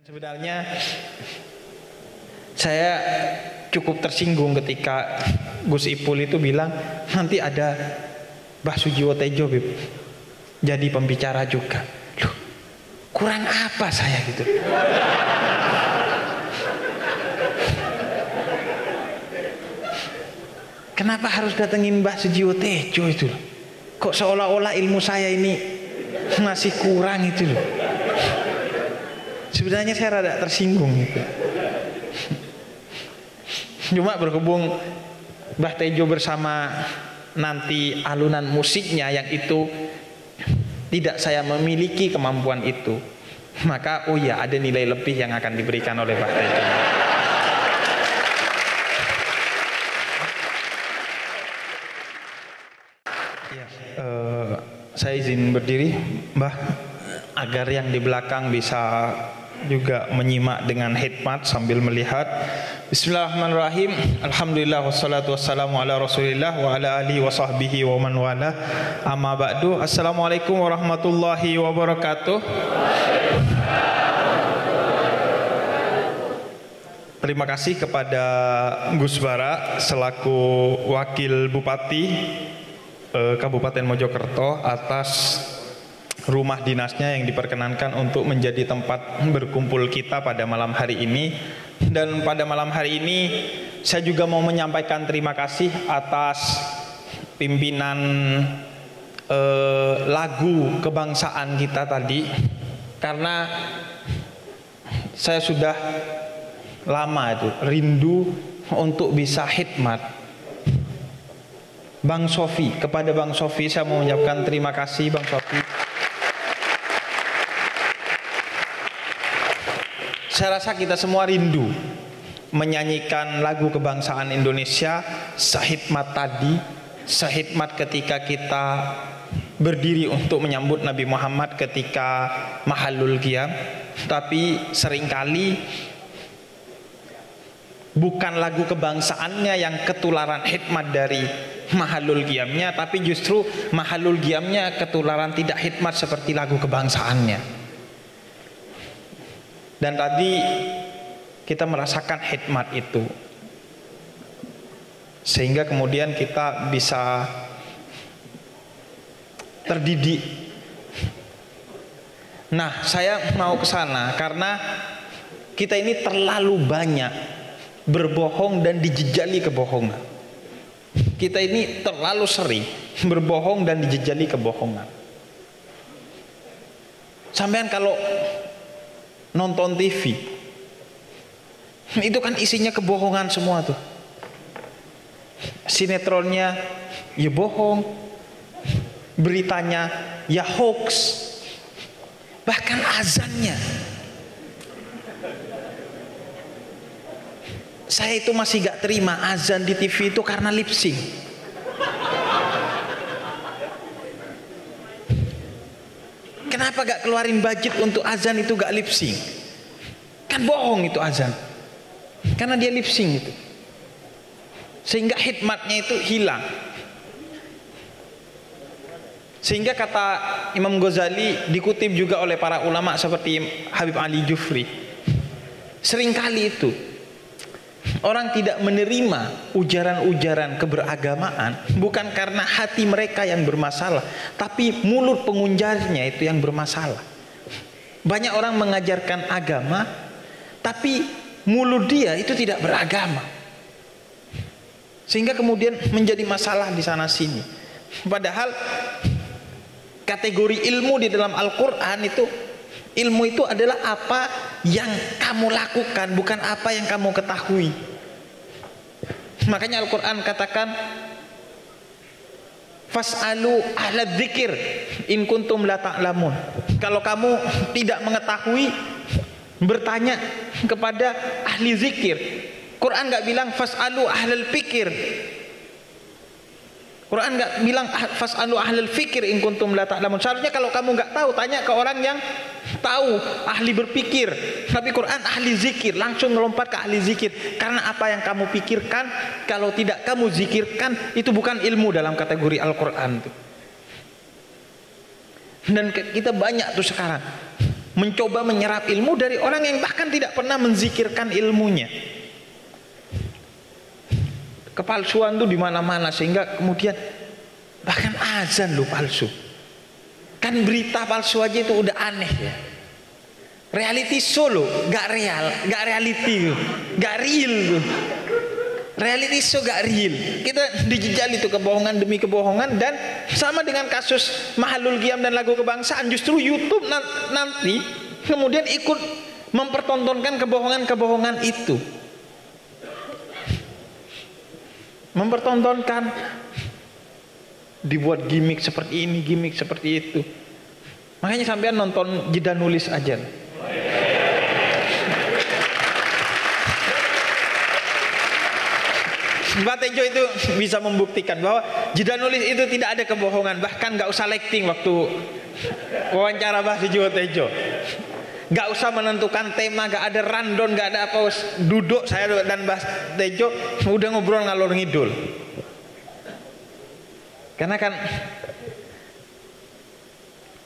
Sebenarnya saya cukup tersinggung ketika Gus Ipul itu bilang nanti ada Mbah Sujiwo Tejo jadi pembicara juga. Loh, kurang apa saya gitu? Kenapa harus datengin Mbah Sujiwo Tejo itu? Kok seolah-olah ilmu saya ini masih kurang itu loh. Sebenarnya saya rada tersinggung gitu. Cuma berhubung Mbah Tejo bersama nanti alunan musiknya yang itu tidak saya memiliki kemampuan itu, maka oh ya ada nilai lebih yang akan diberikan oleh Mbah Tejo. Ya, saya izin berdiri, Mbah, agar yang di belakang bisa juga menyimak dengan hikmat sambil melihat. Bismillahirrahmanirrahim. Alhamdulillah wassalatu wassalamu ala Rasulillah wa ala alihi wa sahbihi wa man wala. Amma ba'du. Assalamualaikum warahmatullahi wabarakatuh. Terima kasih kepada Gus Bara selaku Wakil Bupati Kabupaten Mojokerto atas rumah dinasnya yang diperkenankan untuk menjadi tempat berkumpul kita pada malam hari ini. Dan pada malam hari ini saya juga mau menyampaikan terima kasih atas pimpinan lagu kebangsaan kita tadi, karena saya sudah lama itu rindu untuk bisa khidmat. Bang Sofi, kepada Bang Sofi saya mau mengucapkan terima kasih Bang Sofi. Saya rasa kita semua rindu menyanyikan lagu kebangsaan Indonesia sehikmat tadi, sehikmat ketika kita berdiri untuk menyambut Nabi Muhammad ketika Mahallul Qiyam. Tapi seringkali bukan lagu kebangsaannya yang ketularan hikmat dari Mahallul Qiyamnya, tapi justru Mahallul Qiyamnya ketularan tidak hikmat seperti lagu kebangsaannya. Dan tadi kita merasakan hikmat itu, sehingga kemudian kita bisa terdidik. Nah, saya mau ke sana karena kita ini terlalu banyak berbohong dan dijejali kebohongan. Kita ini terlalu sering berbohong dan dijejali kebohongan. Sampean kalau nonton TV itu kan isinya kebohongan semua tuh. Sinetronnya ya bohong, beritanya ya hoax, bahkan azannya. Saya itu masih gak terima azan di TV itu karena lip sync. Kenapa gak keluarin budget untuk azan itu gak lip sync? Kan bohong itu azan, karena dia lip sync itu, sehingga hikmatnya itu hilang. Sehingga kata Imam Ghazali, dikutip juga oleh para ulama seperti Habib Ali Jufri, seringkali itu orang tidak menerima ujaran-ujaran keberagamaan bukan karena hati mereka yang bermasalah, tapi mulut pengujarnya itu yang bermasalah. Banyak orang mengajarkan agama, tapi mulut dia itu tidak beragama, sehingga kemudian menjadi masalah di sana sini. Padahal kategori ilmu di dalam Al-Quran itu, ilmu itu adalah apa yang kamu lakukan, bukan apa yang kamu ketahui. Makanya Al-Quran katakan fas'alu ahla dzikir in kuntum la ta'lamun. Kalau kamu tidak mengetahui, bertanya kepada ahli zikir. Quran nggak bilang fas'alu ahlal fikir. Quran nggak bilang fas'alu ahlal fikir in kuntum la ta'lamun. Seharusnya kalau kamu nggak tahu, tanya ke orang yang tahu, ahli berpikir. Tapi Quran ahli zikir, langsung melompat ke ahli zikir. Karena apa yang kamu pikirkan, kalau tidak kamu zikirkan, itu bukan ilmu dalam kategori Al-Quran. Dan kita banyak tuh sekarang mencoba menyerap ilmu dari orang yang bahkan tidak pernah menzikirkan ilmunya. Kepalsuan tuh di mana-mana, sehingga kemudian bahkan azan lo palsu. Kan berita palsu aja itu udah aneh ya. Reality show lo, gak real, gak reality, gak real. Reality show gak real. Kita dijejali itu kebohongan demi kebohongan. Dan sama dengan kasus Mahalul Qiyam dan lagu kebangsaan, justru YouTube nanti kemudian ikut mempertontonkan kebohongan-kebohongan itu. Mempertontonkan, dibuat gimmick seperti ini, gimmick seperti itu. Makanya sampean nonton Jeda Nulis aja. Mbak Tejo itu bisa membuktikan bahwa Jeda Nulis itu tidak ada kebohongan. Bahkan gak usah lighting waktu wawancara Mbak Tejo. Gak usah menentukan tema, gak ada rundown, gak ada apa. Duduk saya dan Mbak Tejo udah ngobrol ngalor ngidul. Karena kan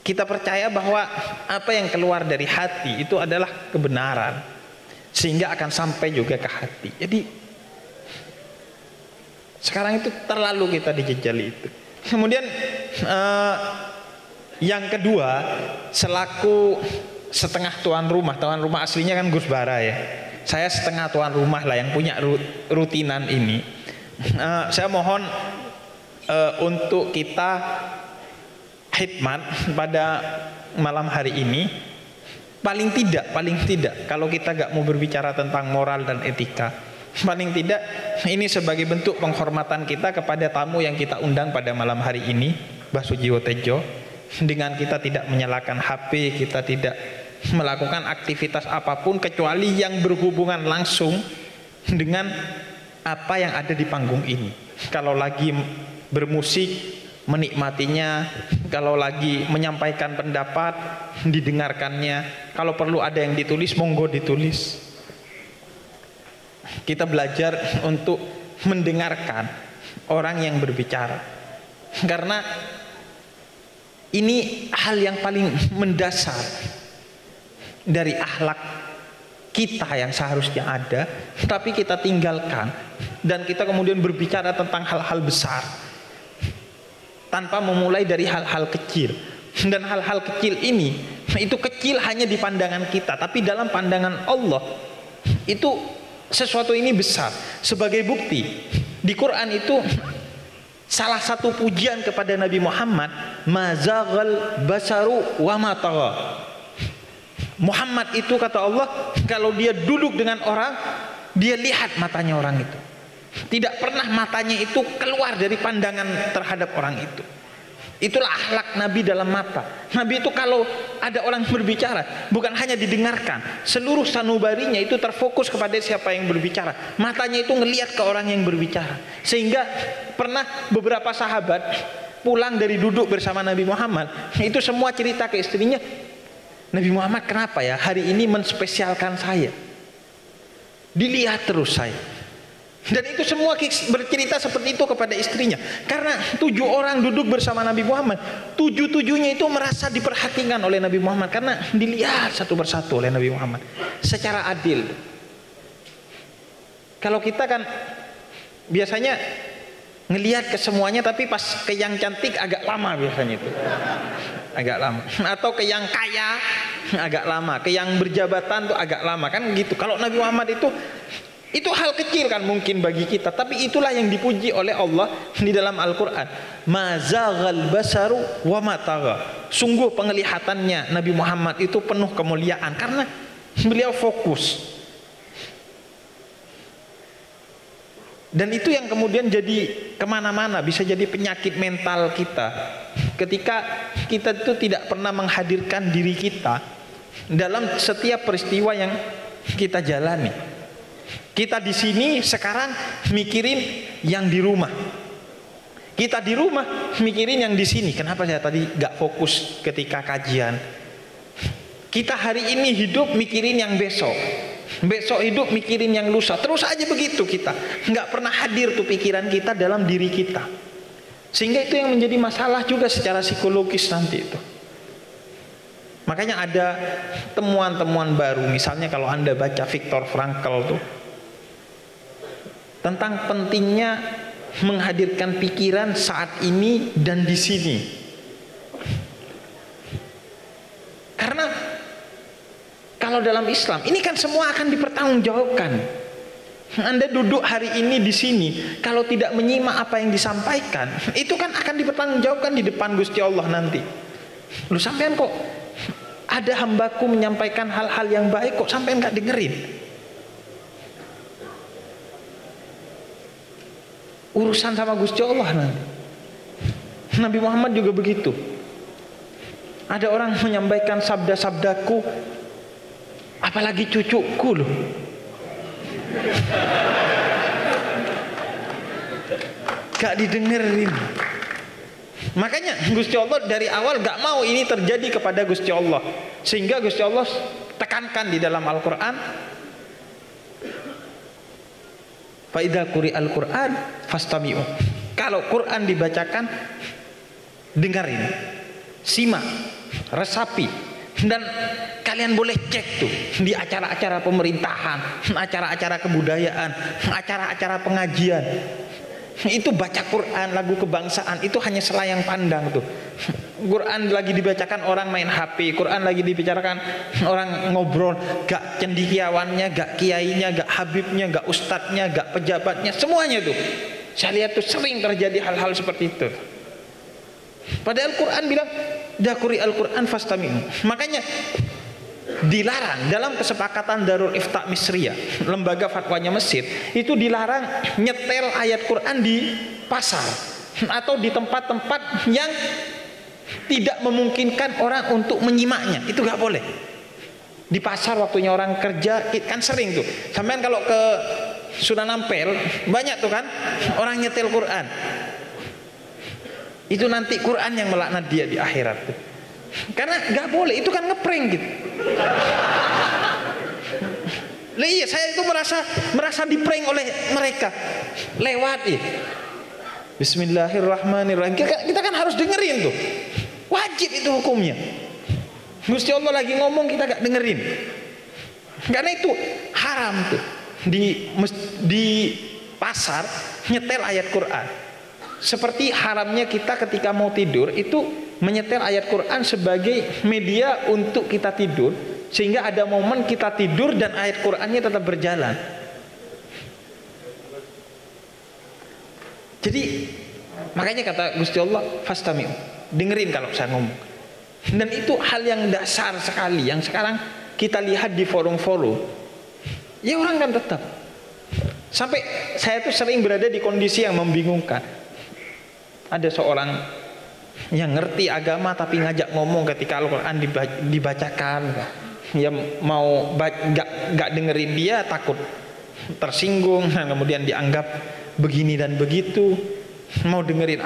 kita percaya bahwa apa yang keluar dari hati itu adalah kebenaran, sehingga akan sampai juga ke hati. Jadi sekarang itu terlalu kita dijejali itu. Kemudian yang kedua, selaku setengah tuan rumah aslinya kan Gus Bara ya. Saya setengah tuan rumah lah yang punya rutinan ini. Saya mohon untuk kita khidmat pada malam hari ini. Paling tidak kalau kita gak mau berbicara tentang moral dan etika, paling tidak ini sebagai bentuk penghormatan kita kepada tamu yang kita undang pada malam hari ini, Mbah Sujiwo Tejo. Dengan kita tidak menyalakan HP, kita tidak melakukan aktivitas apapun kecuali yang berhubungan langsung dengan apa yang ada di panggung ini. Kalau lagi bermusik, menikmatinya. Kalau lagi menyampaikan pendapat, didengarkannya. Kalau perlu ada yang ditulis, monggo ditulis. Kita belajar untuk mendengarkan orang yang berbicara, karena ini hal yang paling mendasar dari akhlak kita yang seharusnya ada, tapi kita tinggalkan dan kita kemudian berbicara tentang hal-hal besar tanpa memulai dari hal-hal kecil. Dan hal-hal kecil ini, itu kecil hanya di pandangan kita, tapi dalam pandangan Allah itu sesuatu ini besar. Sebagai bukti, di Quran itu salah satu pujian kepada Nabi Muhammad, mazaghal basaru wa ma tagha. Muhammad itu kata Allah, kalau dia duduk dengan orang, dia lihat matanya orang itu. Tidak pernah matanya itu keluar dari pandangan terhadap orang itu. Itulah akhlak Nabi dalam mata. Nabi itu kalau ada orang berbicara, bukan hanya didengarkan, seluruh sanubarinya itu terfokus kepada siapa yang berbicara. Matanya itu ngelihat ke orang yang berbicara. Sehingga pernah beberapa sahabat pulang dari duduk bersama Nabi Muhammad, itu semua cerita ke istrinya, Nabi Muhammad kenapa ya hari ini menspesialkan saya, dilihat terus saya. Dan itu semua bercerita seperti itu kepada istrinya. Karena 7 orang duduk bersama Nabi Muhammad, 7-7-nya itu merasa diperhatikan oleh Nabi Muhammad, karena dilihat satu persatu oleh Nabi Muhammad secara adil. Kalau kita kan biasanya ngelihat ke semuanya, tapi pas ke yang cantik agak lama biasanya itu. Agak lama. Atau ke yang kaya agak lama, ke yang berjabatan tuh agak lama kan gitu. Kalau Nabi Muhammad itu hal kecil kan mungkin bagi kita, tapi itulah yang dipuji oleh Allah di dalam Al-Quran. Mazaghal basaru wa ma tagha. Sungguh penglihatannya Nabi Muhammad itu penuh kemuliaan, karena beliau fokus. Dan itu yang kemudian jadi kemana-mana, bisa jadi penyakit mental kita. Ketika kita itu tidak pernah menghadirkan diri kita dalam setiap peristiwa yang kita jalani. Kita di sini sekarang mikirin yang di rumah. Kita di rumah mikirin yang di sini. Kenapa saya tadi gak fokus ketika kajian? Kita hari ini hidup mikirin yang besok. Besok hidup mikirin yang lusa. Terus aja begitu kita. Gak pernah hadir tuh pikiran kita dalam diri kita. Sehingga itu yang menjadi masalah juga secara psikologis nanti itu. Makanya ada temuan-temuan baru, misalnya kalau Anda baca Viktor Frankl tuh tentang pentingnya menghadirkan pikiran saat ini dan di sini. Karena kalau dalam Islam ini kan semua akan dipertanggungjawabkan. Anda duduk hari ini di sini, kalau tidak menyimak apa yang disampaikan, itu kan akan dipertanggungjawabkan di depan Gusti Allah nanti. Lu sampean kok ada hambaku menyampaikan hal-hal yang baik, kok sampean nggak dengerin? Urusan sama Gusti Allah nanti. Nabi Muhammad juga begitu. Ada orang menyampaikan sabda-sabdaku, apalagi cucuku loh. Gak didengerin. Makanya Gusti Allah dari awal gak mau ini terjadi kepada Gusti Allah, sehingga Gusti Allah tekankan di dalam Al-Quran, fa idza quri'al Qur'an fastami'u. Kalau Quran dibacakan, dengerin, simak, resapi, dan kalian boleh cek tuh di acara-acara pemerintahan, acara-acara kebudayaan, acara-acara pengajian. Itu baca Quran, lagu kebangsaan, itu hanya selayang pandang tuh. Quran lagi dibacakan orang main HP, Quran lagi dibicarakan orang ngobrol, gak cendikiawannya, gak kiainya, gak habibnya, gak ustadznya, gak pejabatnya, semuanya tuh. Saya lihat tuh sering terjadi hal-hal seperti itu. Padahal Quran bilang, "Dakuri Al-Quran fastami'u." Makanya dilarang dalam kesepakatan Darul Ifta Misriyah, lembaga fatwanya Mesir, itu dilarang nyetel ayat Quran di pasar atau di tempat-tempat yang tidak memungkinkan orang untuk menyimaknya. Itu gak boleh. Di pasar waktunya orang kerja kan sering tuh. Sampean kalau ke Sunan Ampel banyak tuh kan orang nyetel Quran. Itu nanti Quran yang melaknat dia di akhirat tuh. Karena nggak boleh, itu kan ngeprank gitu. Lah iya, saya itu merasa diprank oleh mereka lewat Bismillahirrahmanirrahim. Kita kan harus dengerin tuh, wajib itu hukumnya. Gusti Allah lagi ngomong kita gak dengerin, karena itu haram tuh di pasar nyetel ayat Quran. Seperti haramnya kita ketika mau tidur itu menyetel ayat Quran sebagai media untuk kita tidur, sehingga ada momen kita tidur dan ayat Qurannya tetap berjalan. Jadi makanya kata Gusti Allah, fastami'u, dengerin kalau saya ngomong. Dan itu hal yang dasar sekali yang sekarang kita lihat di forum-forum. Ya orang kan tetap. Sampai saya tuh sering berada di kondisi yang membingungkan. Ada seorang yang ngerti agama tapi ngajak ngomong ketika Al-Quran dibacakan, ya mau gak dengerin dia takut tersinggung, dan kemudian dianggap begini dan begitu. Mau dengerin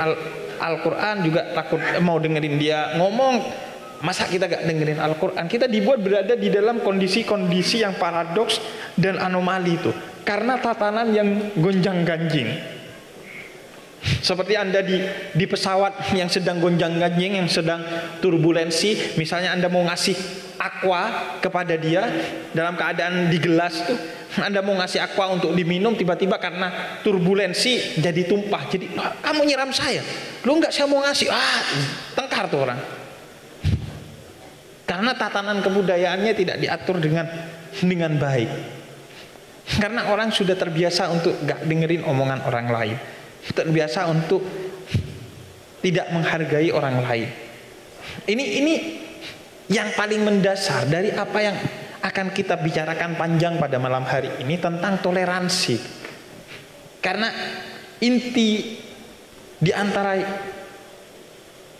Al-Quran juga takut, mau dengerin dia ngomong. Masa kita gak dengerin Al-Quran? Kita dibuat berada di dalam kondisi-kondisi yang paradoks dan anomali itu karena tatanan yang gonjang-ganjing. Seperti Anda di pesawat yang sedang gonjang-ganjing, yang sedang turbulensi. Misalnya Anda mau ngasih aqua kepada dia dalam keadaan di gelas tuh, Anda mau ngasih aqua untuk diminum, tiba-tiba karena turbulensi jadi tumpah. Jadi kamu nyiram saya, lu enggak, saya mau ngasih, tengkar tuh orang. Karena tatanan kebudayaannya tidak diatur dengan baik. Karena orang sudah terbiasa untuk gak dengerin omongan orang lain, terbiasa untuk tidak menghargai orang lain. Ini yang paling mendasar dari apa yang akan kita bicarakan panjang pada malam hari ini tentang toleransi. Karena inti di antara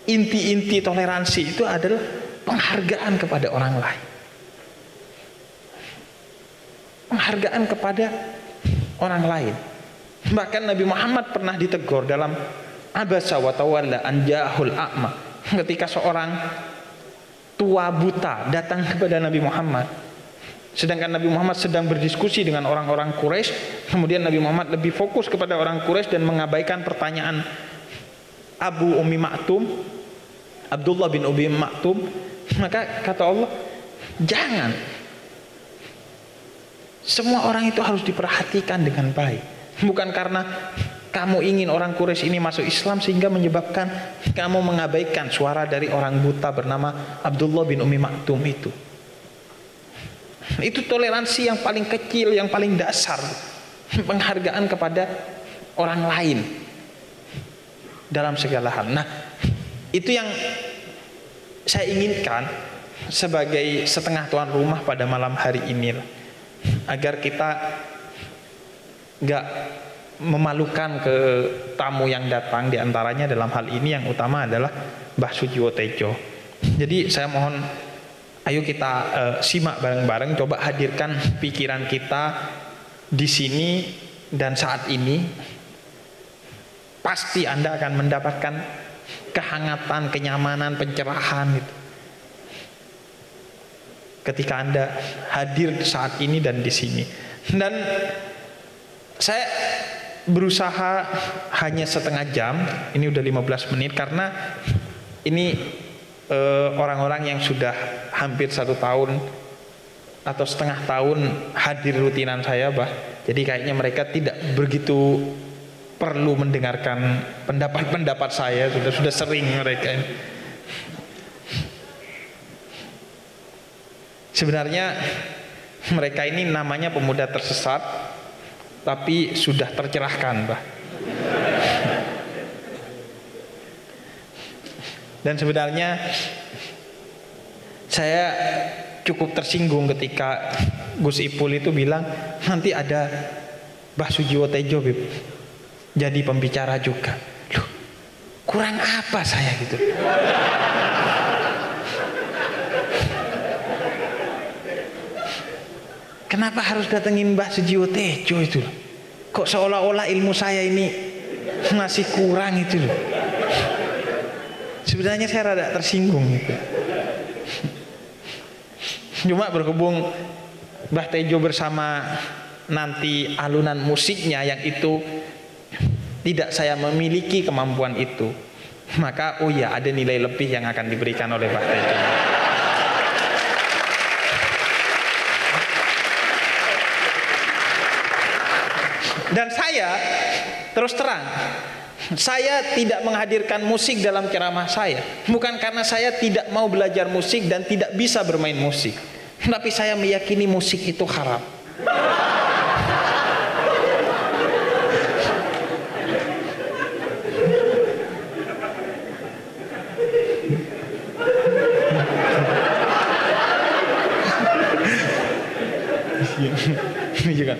inti-inti toleransi itu adalah penghargaan kepada orang lain. Penghargaan kepada orang lain. Bahkan Nabi Muhammad pernah ditegur dalam Abasa wa tawalla an ja'ahul a'ma, ketika seorang tua buta datang kepada Nabi Muhammad, sedangkan Nabi Muhammad sedang berdiskusi dengan orang-orang Quraisy. Kemudian Nabi Muhammad lebih fokus kepada orang Quraisy dan mengabaikan pertanyaan Abu Ummi Maktum, Abdullah bin Ummi Maktum, Maka kata Allah, jangan. Semua orang itu harus diperhatikan dengan baik. Bukan karena kamu ingin orang Quraisy ini masuk Islam sehingga menyebabkan kamu mengabaikan suara dari orang buta bernama Abdullah bin Umi Maktum itu. Itu toleransi yang paling kecil, yang paling dasar. Penghargaan kepada orang lain dalam segala hal. Nah, itu yang saya inginkan sebagai setengah tuan rumah pada malam hari ini, agar kita gak memalukan ke tamu yang datang. Di antaranya dalam hal ini yang utama adalah Mbah Sujiwo Tejo. Jadi saya mohon, ayo kita simak bareng-bareng, coba hadirkan pikiran kita di sini dan saat ini. Pasti Anda akan mendapatkan kehangatan, kenyamanan, pencerahan gitu, ketika Anda hadir saat ini dan di sini. Dan saya berusaha hanya setengah jam, ini udah 15 menit, karena ini orang-orang yang sudah hampir 1 tahun atau setengah tahun hadir rutinan saya, jadi kayaknya mereka tidak begitu perlu mendengarkan pendapat-pendapat saya, sudah sering mereka. Sebenarnya mereka ini namanya pemuda tersesat, tapi sudah tercerahkan, Dan sebenarnya saya cukup tersinggung ketika Gus Ipul itu bilang nanti ada Mbah Sujiwo Tejo jadi pembicara juga. Loh, kurang apa saya gitu? Kenapa harus datengin Mbah Sujiwo Tejo itu? Kok seolah-olah ilmu saya ini masih kurang itu loh. Sebenarnya saya rada tersinggung gitu. Cuma berhubung Mbah Tejo bersama nanti alunan musiknya yang itu tidak saya memiliki kemampuan itu, maka oh ya, ada nilai lebih yang akan diberikan oleh Mbah Tejo. Dan saya terus terang, saya tidak menghadirkan musik dalam ceramah saya, bukan karena saya tidak mau belajar musik dan tidak bisa bermain musik, tapi saya meyakini musik itu haram. Iya kan?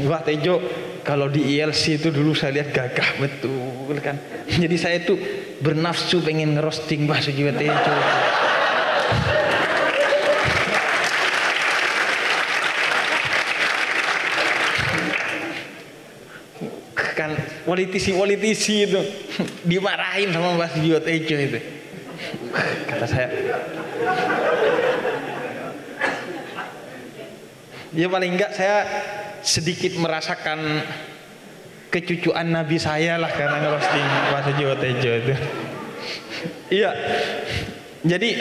Mbah Tejo kalau di ILC itu dulu saya lihat gagah betul kan. Jadi saya itu bernafsu pengen ngerosting Mbah Sujiwo Tejo. Kan politisi-politisi itu dimarahin sama Mbah Sujiwo Tejo itu. Kata saya, ya paling enggak saya sedikit merasakan kecucuan Nabi saya lah karena ngerosting Mbah Sujiwo Tejo itu. Iya. Jadi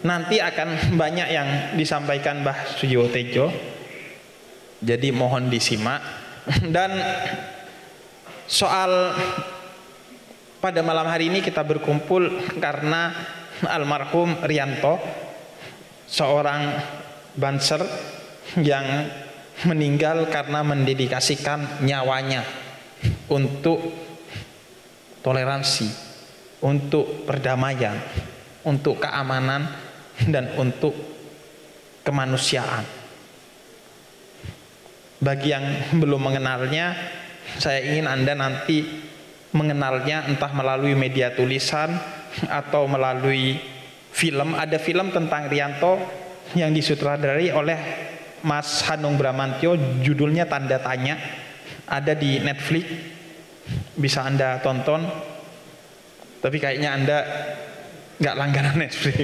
nanti akan banyak yang disampaikan Mbah Sujiwo Tejo. Jadi mohon disimak. Dan soal pada malam hari ini kita berkumpul karena almarhum Rianto, seorang banser yang meninggal karena mendedikasikan nyawanya untuk toleransi, untuk perdamaian, untuk keamanan, dan untuk kemanusiaan. Bagi yang belum mengenalnya, saya ingin Anda nanti mengenalnya entah melalui media tulisan atau melalui film. Ada film tentang Rianto yang disutradarai oleh Mas Hanung Bramantyo, judulnya Tanda Tanya, ada di Netflix, bisa Anda tonton. Tapi kayaknya Anda nggak langganan Netflix.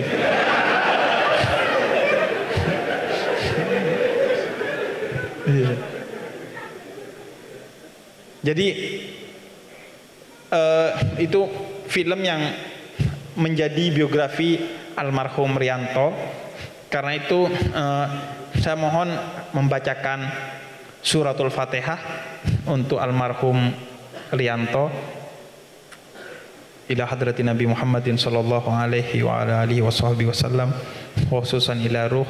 Jadi itu film yang menjadi biografi almarhum Rianto. Karena itu saya mohon membacakan suratul Fatihah untuk almarhum Rianto ila hadratin Nabi Muhammadin sallallahu alaihi wa ala alihi wasallam, khususan ila ruh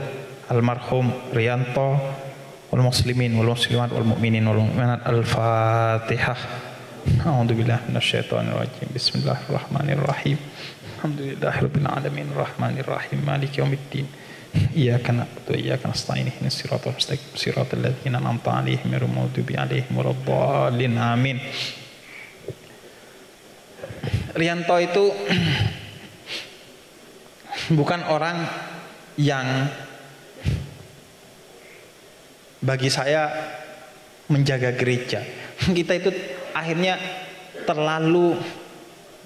almarhum Rianto wal muslimin wal muslimat wal mu'minin wal mu'minat. Al-Fatihah. A'udzubillahi minasyaitonir rajim. Bismillahirrahmanirrahim. Alhamdulillahirabbil alamin arrahmanir rahim maliki yaumiddin. Iyyaka na'budu wa iyyaka nasta'in ihdinas siratal mustaqim siratal ladzina an'amta 'alaihim ghairil maghdubi 'alaihim waladdallin. Amin. Rianto itu bukan orang yang bagi saya menjaga gereja. Kita itu akhirnya terlalu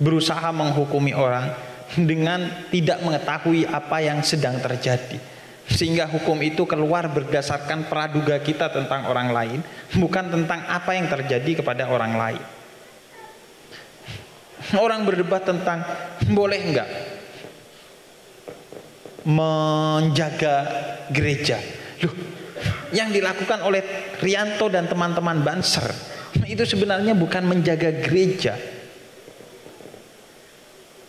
berusaha menghukumi orang dengan tidak mengetahui apa yang sedang terjadi, sehingga hukum itu keluar berdasarkan praduga kita tentang orang lain, bukan tentang apa yang terjadi kepada orang lain. Orang berdebat tentang boleh enggak menjaga gereja. Loh, yang dilakukan oleh Rianto dan teman-teman Banser itu sebenarnya bukan menjaga gereja,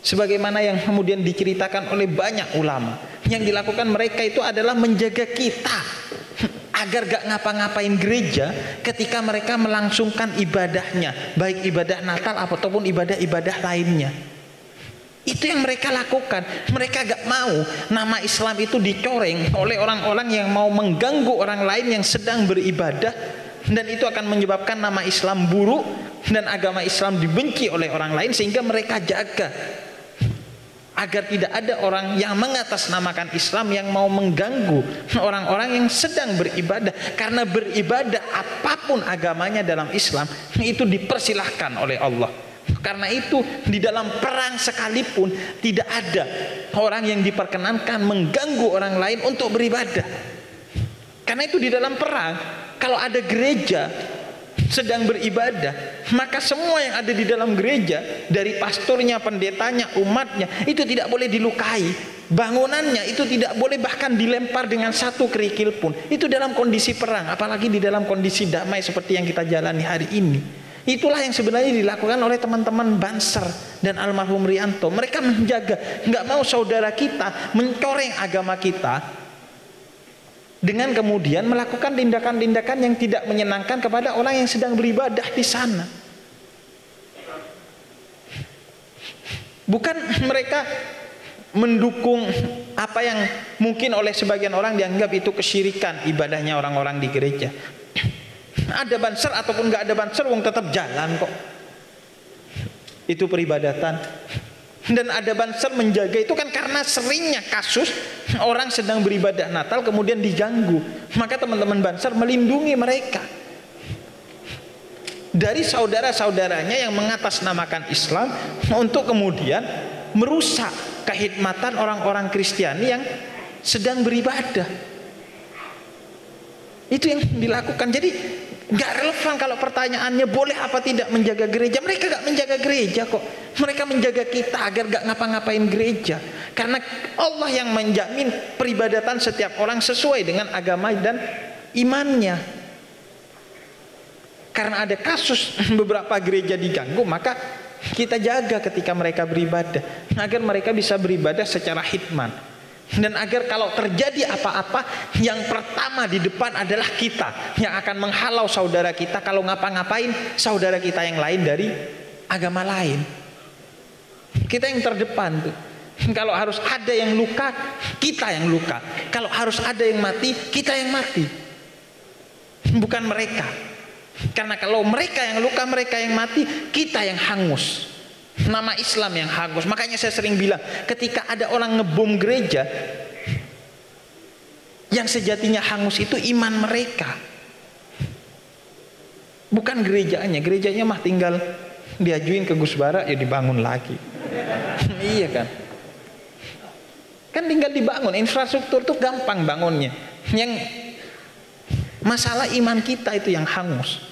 sebagaimana yang kemudian diceritakan oleh banyak ulama. Yang dilakukan mereka itu adalah menjaga kita agar gak ngapa-ngapain gereja ketika mereka melangsungkan ibadahnya, baik ibadah Natal ataupun ibadah-ibadah lainnya. Itu yang mereka lakukan. Mereka gak mau nama Islam itu dicoreng oleh orang-orang yang mau mengganggu orang lain yang sedang beribadah, dan itu akan menyebabkan nama Islam buruk dan agama Islam dibenci oleh orang lain, sehingga mereka jaga agar tidak ada orang yang mengatasnamakan Islam yang mau mengganggu orang-orang yang sedang beribadah. Karena beribadah apapun agamanya dalam Islam itu dipersilahkan oleh Allah. Karena itu di dalam perang sekalipun tidak ada orang yang diperkenankan mengganggu orang lain untuk beribadah. Karena itu di dalam perang, kalau ada gereja sedang beribadah, maka semua yang ada di dalam gereja, dari pastornya, pendetanya, umatnya, itu tidak boleh dilukai. Bangunannya itu tidak boleh bahkan dilempar dengan satu kerikil pun. Itu dalam kondisi perang, apalagi di dalam kondisi damai seperti yang kita jalani hari ini. Itulah yang sebenarnya dilakukan oleh teman-teman Banser dan almarhum Rianto. Mereka menjaga, nggak mau saudara kita mencoreng agama kita dengan kemudian melakukan tindakan-tindakan yang tidak menyenangkan kepada orang yang sedang beribadah di sana. Bukan mereka mendukung apa yang mungkin oleh sebagian orang dianggap itu kesyirikan ibadahnya orang-orang di gereja. Ada Banser ataupun nggak ada Banser, wong tetap jalan kok. Itu peribadatan. Dan ada Banser menjaga itu kan karena seringnya kasus orang sedang beribadah Natal kemudian diganggu. Maka teman-teman Banser melindungi mereka dari saudara-saudaranya yang mengatasnamakan Islam untuk kemudian merusak kehikmatan orang-orang Kristiani yang sedang beribadah. Itu yang dilakukan. Jadi gak relevan kalau pertanyaannya boleh apa tidak menjaga gereja. Mereka gak menjaga gereja kok. Mereka menjaga kita agar gak ngapa-ngapain gereja. Karena Allah yang menjamin peribadatan setiap orang sesuai dengan agama dan imannya. Karena ada kasus beberapa gereja diganggu, maka kita jaga ketika mereka beribadah agar mereka bisa beribadah secara hikmat. Dan agar kalau terjadi apa-apa, yang pertama di depan adalah kita yang akan menghalau saudara kita kalau ngapa-ngapain saudara kita yang lain dari agama lain. Kita yang terdepan tuh. Kalau harus ada yang luka, kita yang luka. Kalau harus ada yang mati, kita yang mati. Bukan mereka. Karena kalau mereka yang luka, mereka yang mati, kita yang hangus. Nama Islam yang hangus. Makanya saya sering bilang, ketika ada orang ngebom gereja, yang sejatinya hangus itu iman mereka, bukan gerejanya. Gerejanya mah tinggal diajuin ke Gus Bara, ya dibangun lagi. Iya kan? Kan tinggal dibangun. Infrastruktur tuh gampang bangunnya. Yang masalah iman kita itu yang hangus.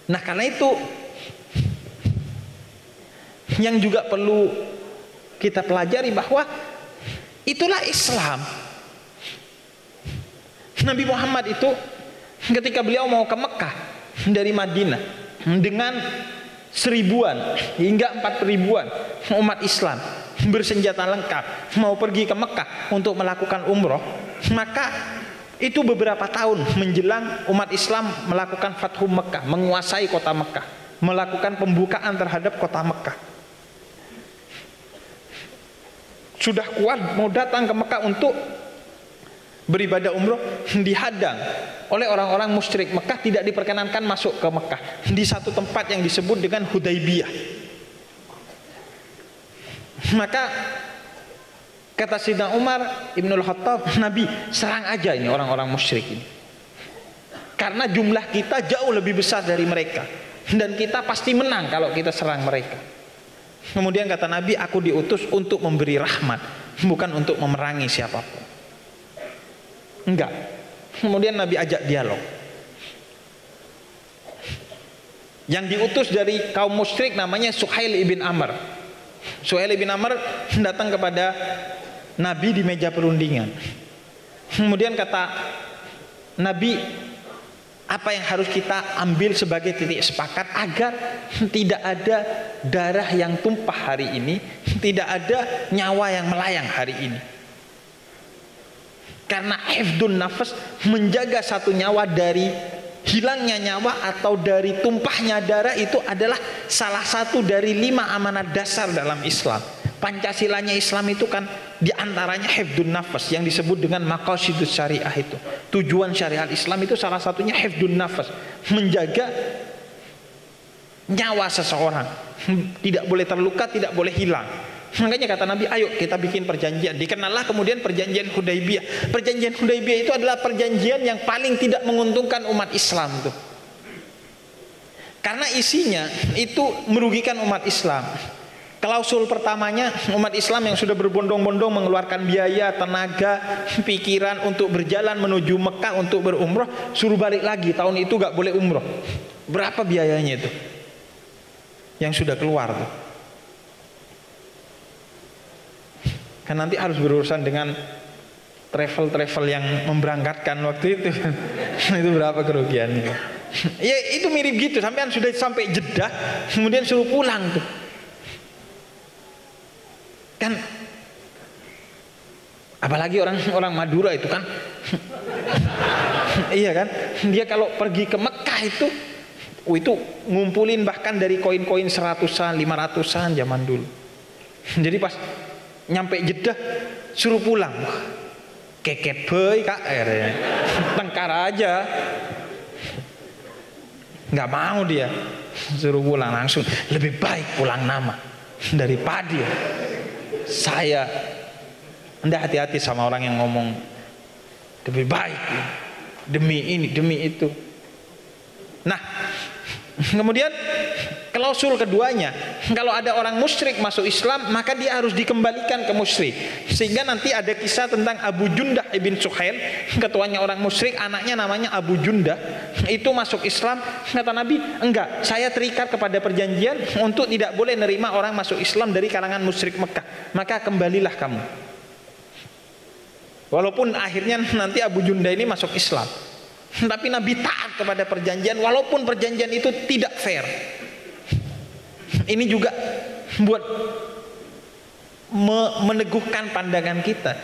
Nah karena itu yang juga perlu kita pelajari bahwa itulah Islam. Nabi Muhammad itu ketika beliau mau ke Mekah dari Madinah dengan 1000-an hingga 4000-an umat Islam bersenjata lengkap mau pergi ke Mekah untuk melakukan umroh, maka itu beberapa tahun menjelang umat Islam melakukan Fathu Mekah, menguasai kota Mekah, melakukan pembukaan terhadap kota Mekah. Sudah kuat mau datang ke Mekah untuk beribadah umroh, dihadang oleh orang-orang musyrik Mekah, tidak diperkenankan masuk ke Mekah di satu tempat yang disebut dengan Hudaybiyah. Maka kata Sayyidina Umar Ibnul Khattab, Nabi serang aja ini orang-orang musyrik ini, karena jumlah kita jauh lebih besar dari mereka dan kita pasti menang kalau kita serang mereka. Kemudian kata Nabi, aku diutus untuk memberi rahmat, bukan untuk memerangi siapapun. Enggak. Kemudian Nabi ajak dialog. Yang diutus dari kaum musyrik namanya Suhail ibn Amr. Suhail ibn Amr datang kepada Nabi di meja perundingan. Kemudian kata Nabi, apa yang harus kita ambil sebagai titik sepakat agar tidak ada darah yang tumpah hari ini, tidak ada nyawa yang melayang hari ini. Karena hifdun nafas, menjaga satu nyawa dari hilangnya nyawa atau dari tumpahnya darah, itu adalah salah satu dari 5 amanat dasar dalam Islam. Pancasilanya Islam itu kan diantaranya hifdun nafas, yang disebut dengan maqasidus syariah itu. Tujuan syariat Islam itu salah satunya hifdun nafas, menjaga nyawa seseorang, tidak boleh terluka, tidak boleh hilang. Makanya kata Nabi, ayo kita bikin perjanjian. Dikenallah kemudian perjanjian Hudaybiyah. Perjanjian Hudaybiyah itu adalah perjanjian yang paling tidak menguntungkan umat Islam tuh. Karena isinya itu merugikan umat Islam. Klausul pertamanya, umat Islam yang sudah berbondong-bondong mengeluarkan biaya, tenaga, pikiran untuk berjalan menuju Mekah untuk berumroh, suruh balik lagi, tahun itu gak boleh umroh. Berapa biayanya itu yang sudah keluar tuh? Kan nanti harus berurusan dengan travel yang memberangkatkan waktu itu. Itu berapa kerugiannya? Ya itu mirip gitu, sampean sudah sampai Jeddah, kemudian suruh pulang tuh. Kan apalagi orang Madura itu kan iya kan, dia kalau pergi ke Mekah itu ngumpulin bahkan dari koin-koin 100-an 500-an zaman dulu. Jadi pas nyampe Jeddah suruh pulang, keket boy kak, tengkar aja, nggak mau dia, suruh pulang langsung. Lebih baik pulang nama daripada dia. Saya Anda hati-hati sama orang yang ngomong lebih baik demi ini demi itu. Nah, kemudian klausul keduanya, kalau ada orang musyrik masuk Islam, maka dia harus dikembalikan ke musyrik. Sehingga nanti ada kisah tentang Abu Jundah ibn Suhail, ketuanya orang musyrik, anaknya namanya Abu Jundah, itu masuk Islam. Kata Nabi, enggak, saya terikat kepada perjanjian untuk tidak boleh nerima orang masuk Islam dari kalangan musyrik Mekah, maka kembalilah kamu. Walaupun akhirnya nanti Abu Jundah ini masuk Islam, tapi Nabi taat kepada perjanjian walaupun perjanjian itu tidak fair. Ini juga buat meneguhkan pandangan kita.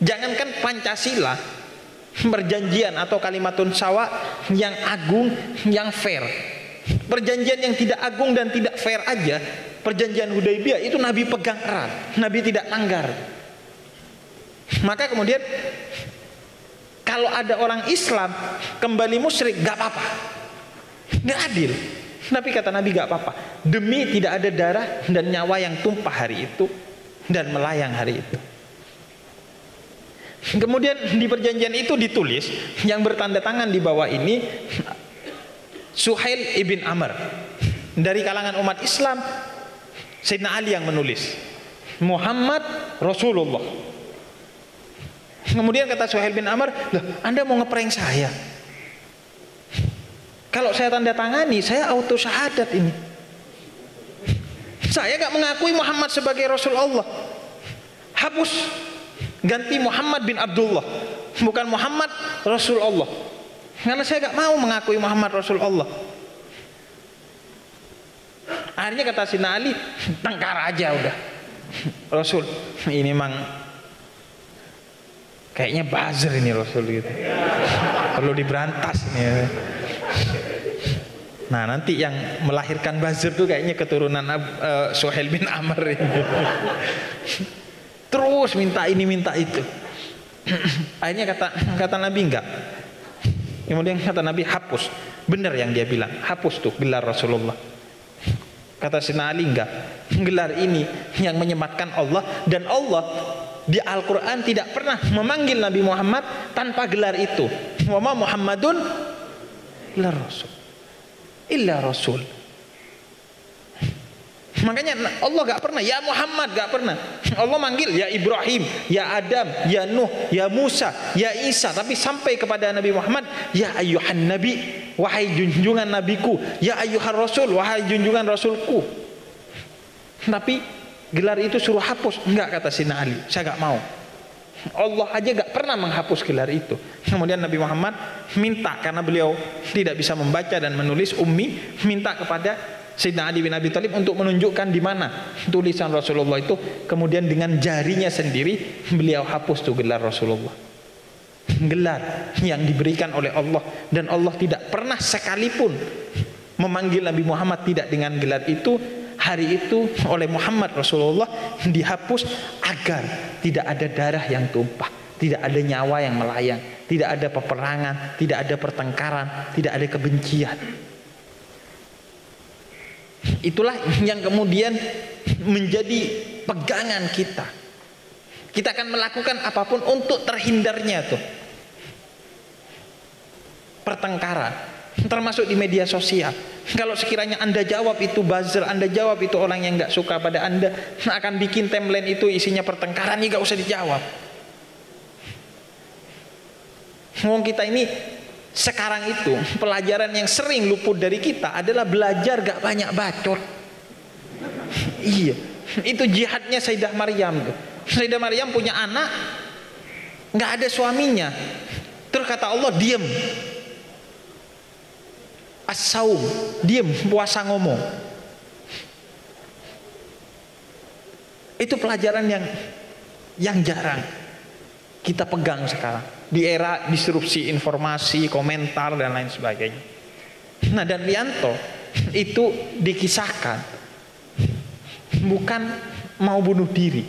Jangankan Pancasila, perjanjian atau kalimatun sawa yang agung, yang fair. Perjanjian yang tidak agung dan tidak fair aja, perjanjian Hudaybiyah itu Nabi pegang erat, Nabi tidak langgar. Maka kemudian kalau ada orang Islam kembali musyrik, gak apa-apa, gak adil. Tapi kata Nabi, gak apa-apa, demi tidak ada darah dan nyawa yang tumpah hari itu dan melayang hari itu. Kemudian di perjanjian itu ditulis, yang bertanda tangan di bawah ini Suhail ibn Amr. Dari kalangan umat Islam, Sayyidina Ali yang menulis, Muhammad Rasulullah. Kemudian kata Suhail bin Amr, loh, Anda mau ngeprank saya? Kalau saya tanda tangani, saya auto syahadat ini. Saya nggak mengakui Muhammad sebagai Rasul Allah. Hapus, ganti Muhammad bin Abdullah, bukan Muhammad Rasul Allah. Karena saya nggak mau mengakui Muhammad Rasul Allah. Akhirnya kata Sayyidina Ali, tengkar aja udah. Rasul, ini memang kayaknya buzzer ini Rasul gitu. Perlu diberantas ini. Nah, nanti yang melahirkan buzzer tuh kayaknya keturunan Suhail bin Amr ini. Terus minta ini minta itu. Akhirnya kata Nabi enggak. Kemudian kata Nabi, hapus. Benar yang dia bilang, hapus tuh gelar Rasulullah. Kata Sayyidina Ali, enggak. Gelar ini yang menyematkan Allah, dan Allah di Al-Quran tidak pernah memanggil Nabi Muhammad tanpa gelar itu. Wa ma Muhammadun illa Rasul. Illa Rasul. Makanya Allah gak pernah ya Muhammad, gak pernah. Allah manggil ya Ibrahim, ya Adam, ya Nuh, ya Musa, ya Isa. Tapi sampai kepada Nabi Muhammad, ya ayyuhan nabi, wahai junjungan nabiku, ya ayyuhan rasul, wahai junjungan rasulku. Tapi gelar itu suruh hapus. Enggak, kata Sayyidina Ali, saya gak mau. Allah aja gak pernah menghapus gelar itu. Kemudian Nabi Muhammad minta, karena beliau tidak bisa membaca dan menulis, ummi, minta kepada Sayyidina Ali bin Abi Thalib untuk menunjukkan di mana tulisan Rasulullah itu. Kemudian dengan jarinya sendiri beliau hapus tuh gelar Rasulullah. Gelar yang diberikan oleh Allah, dan Allah tidak pernah sekalipun memanggil Nabi Muhammad tidak dengan gelar itu. Hari itu oleh Muhammad Rasulullah dihapus agar tidak ada darah yang tumpah, tidak ada nyawa yang melayang, tidak ada peperangan, tidak ada pertengkaran, tidak ada kebencian. Itulah yang kemudian menjadi pegangan kita. Kita akan melakukan apapun untuk terhindarnya tuh pertengkaran, termasuk di media sosial. Kalau sekiranya Anda jawab itu buzzer, Anda jawab itu orang yang nggak suka pada Anda, akan bikin timeline itu isinya pertengkaran, ini nggak usah dijawab. Ngomong kita ini sekarang itu pelajaran yang sering luput dari kita adalah belajar gak banyak bacot. Iya, itu jihadnya Sayyidah Maryam tuh. Sayyidah Maryam punya anak, nggak ada suaminya. Terus kata Allah, diam. As-saum, diam, puasa ngomong. Itu pelajaran yang jarang kita pegang sekarang di era disrupsi informasi, komentar dan lain sebagainya. Nah, dan Rianto itu dikisahkan bukan mau bunuh diri.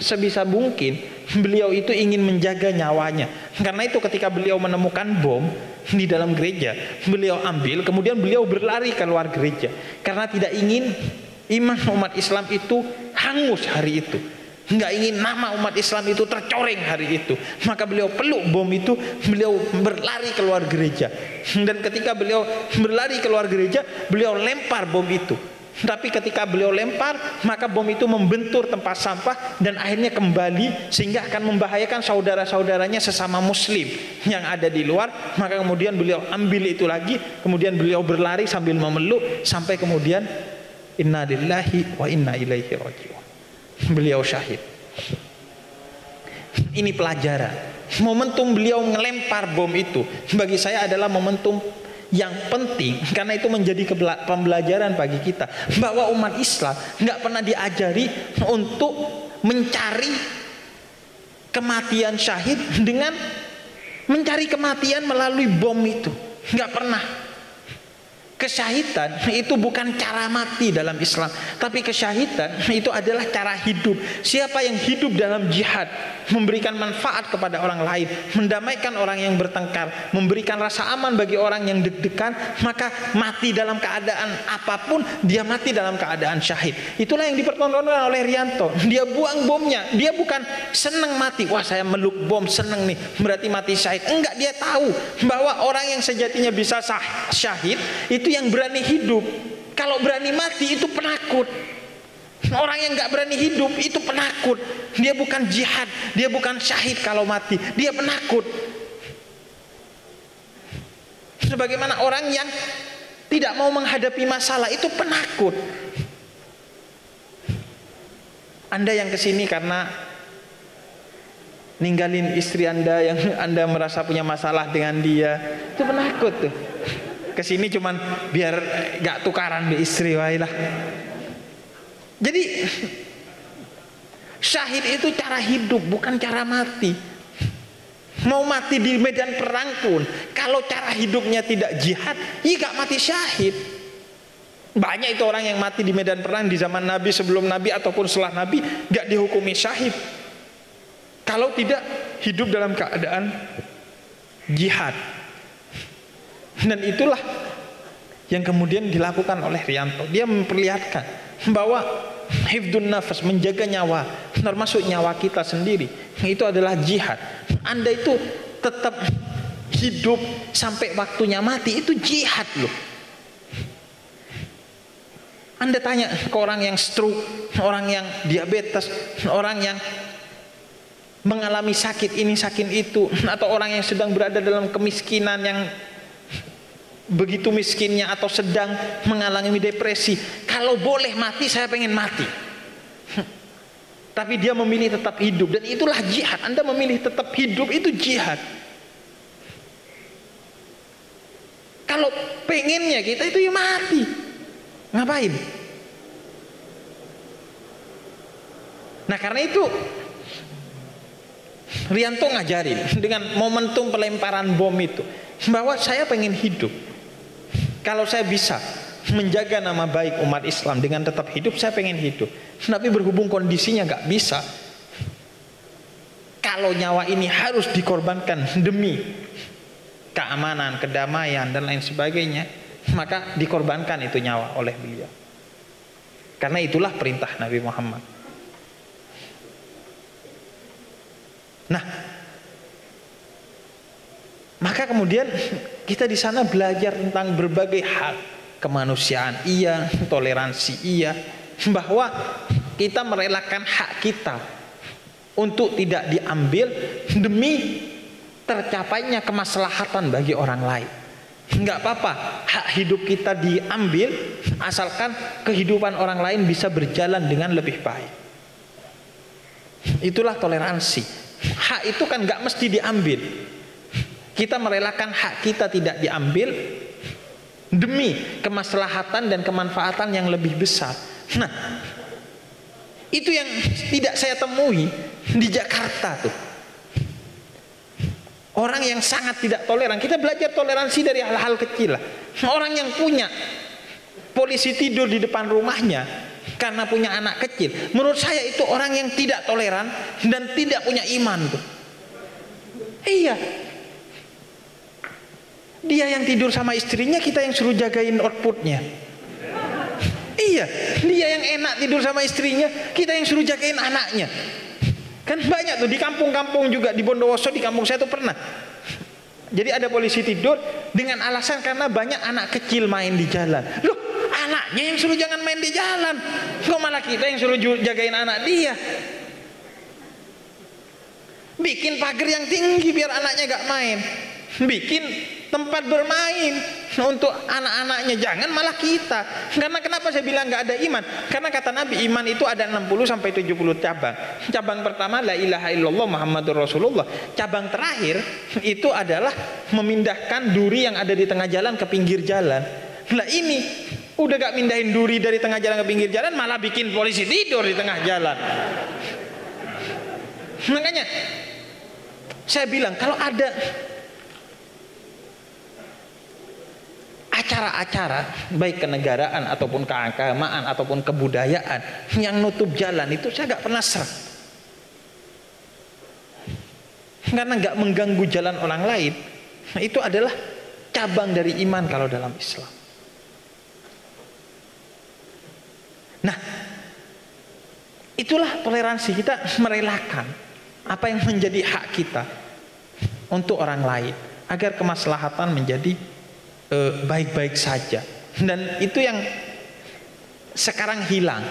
Sebisa mungkin beliau itu ingin menjaga nyawanya. Karena itu ketika beliau menemukan bom di dalam gereja, beliau ambil, kemudian beliau berlari keluar gereja karena tidak ingin iman umat Islam itu hangus hari itu. Nggak ingin nama umat Islam itu tercoreng hari itu. Maka beliau peluk bom itu, beliau berlari keluar gereja. Dan ketika beliau berlari keluar gereja, beliau lempar bom itu. Tapi ketika beliau lempar, maka bom itu membentur tempat sampah dan akhirnya kembali, sehingga akan membahayakan saudara-saudaranya sesama muslim yang ada di luar. Maka kemudian beliau ambil itu lagi, kemudian beliau berlari sambil memeluk, sampai kemudian inna lillahi wa inna ilaihi raji'un. Beliau syahid. Ini pelajaran. Momentum beliau ngelempar bom itu bagi saya adalah momentum yang penting, karena itu menjadi pembelajaran bagi kita bahwa umat Islam nggak pernah diajari untuk mencari kematian syahid dengan mencari kematian melalui bom itu. Nggak pernah. Kesyahidan itu bukan cara mati dalam Islam, tapi kesyahidan itu adalah cara hidup. Siapa yang hidup dalam jihad, memberikan manfaat kepada orang lain, mendamaikan orang yang bertengkar, memberikan rasa aman bagi orang yang deg-degan, maka mati dalam keadaan apapun, dia mati dalam keadaan syahid. Itulah yang dipertontonkan oleh Rianto. Dia buang bomnya, dia bukan senang mati. Wah, saya meluk bom, senang nih, berarti mati syahid. Enggak, dia tahu bahwa orang yang sejatinya bisa syahid itu yang berani hidup. Kalau berani mati itu penakut. Orang yang gak berani hidup itu penakut. Dia bukan jihad, dia bukan syahid kalau mati, dia penakut. Sebagaimana orang yang tidak mau menghadapi masalah itu penakut. Anda yang kesini karena ninggalin istri Anda yang Anda merasa punya masalah dengan dia, itu penakut tuh. Kesini cuman biar gak tukaran di istri, wailah. Jadi syahid itu cara hidup, bukan cara mati. Mau mati di medan perang pun, kalau cara hidupnya tidak jihad, ya gak mati syahid. Banyak itu orang yang mati di medan perang di zaman Nabi, sebelum Nabi ataupun setelah Nabi, gak dihukumi syahid kalau tidak hidup dalam keadaan jihad. Dan itulah yang kemudian dilakukan oleh Rianto. Dia memperlihatkan bahwa hifdun nafas, menjaga nyawa, termasuk nyawa kita sendiri, itu adalah jihad. Anda itu tetap hidup sampai waktunya mati, itu jihad loh. Anda tanya ke orang yang stroke, orang yang diabetes, orang yang mengalami sakit ini sakit itu, atau orang yang sedang berada dalam kemiskinan yang begitu miskinnya atau sedang mengalami depresi, kalau boleh mati saya pengen mati, tapi dia memilih tetap hidup, dan itulah jihad. Anda memilih tetap hidup, itu jihad. Kalau pengennya kita itu ya mati, ngapain? Nah karena itu Rianto ngajarin dengan momentum pelemparan bom itu, bahwa saya pengen hidup. Kalau saya bisa menjaga nama baik umat Islam dengan tetap hidup, saya pengen hidup. Tapi berhubung kondisinya gak bisa, kalau nyawa ini harus dikorbankan demi keamanan, kedamaian dan lain sebagainya, maka dikorbankan itu nyawa oleh beliau. Karena itulah perintah Nabi Muhammad. Nah, maka kemudian kita di sana belajar tentang berbagai hal, kemanusiaan iya, toleransi iya, bahwa kita merelakan hak kita untuk tidak diambil demi tercapainya kemaslahatan bagi orang lain. Enggak apa-apa hak hidup kita diambil, asalkan kehidupan orang lain bisa berjalan dengan lebih baik. Itulah toleransi. Hak itu kan enggak mesti diambil. Kita merelakan hak kita tidak diambil demi kemaslahatan dan kemanfaatan yang lebih besar. Nah, itu yang tidak saya temui di Jakarta tuh. Orang yang sangat tidak toleran. Kita belajar toleransi dari hal-hal kecil lah. Orang yang punya polisi tidur di depan rumahnya karena punya anak kecil, menurut saya itu orang yang tidak toleran dan tidak punya iman tuh. Iya. Dia yang tidur sama istrinya, kita yang suruh jagain outputnya. Iya, dia yang enak tidur sama istrinya, kita yang suruh jagain anaknya. Kan banyak tuh di kampung-kampung juga, di Bondowoso, di kampung saya tuh pernah. Jadi ada polisi tidur dengan alasan karena banyak anak kecil main di jalan. Loh, anaknya yang suruh jangan main di jalan, kok malah kita yang suruh jagain anak dia. Bikin pagar yang tinggi biar anaknya gak main, bikin tempat bermain untuk anak-anaknya, jangan malah kita. Karena kenapa saya bilang gak ada iman? Karena kata Nabi, iman itu ada 60 sampai 70 cabang. Cabang pertama la ilaha illallah Muhammadur Rasulullah. Cabang terakhir itu adalah memindahkan duri yang ada di tengah jalan ke pinggir jalan. Nah ini udah gak mindahin duri dari tengah jalan ke pinggir jalan, malah bikin polisi tidur di tengah jalan. Makanya saya bilang, kalau ada acara-acara baik kenegaraan ataupun keagamaan ataupun kebudayaan yang nutup jalan, itu saya gak pernah serang. Karena gak mengganggu jalan orang lain. Nah, itu adalah cabang dari iman kalau dalam Islam. Nah, itulah toleransi. Kita merelakan apa yang menjadi hak kita untuk orang lain agar kemaslahatan menjadi baik-baik saja. Dan itu yang sekarang hilang.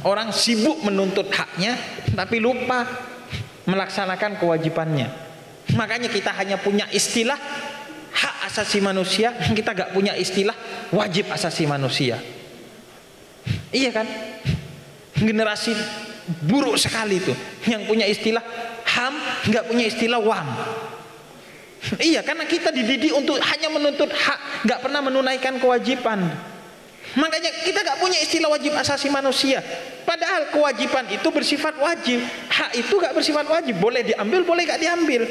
Orang sibuk menuntut haknya tapi lupa melaksanakan kewajibannya. Makanya kita hanya punya istilah hak asasi manusia, kita gak punya istilah wajib asasi manusia. Iya kan? Generasi buruk sekali itu. Yang punya istilah HAM, nggak punya istilah WAM. Iya, karena kita dididik untuk hanya menuntut hak, nggak pernah menunaikan kewajiban. Makanya kita nggak punya istilah wajib asasi manusia. Padahal kewajiban itu bersifat wajib, hak itu nggak bersifat wajib. Boleh diambil, boleh nggak diambil.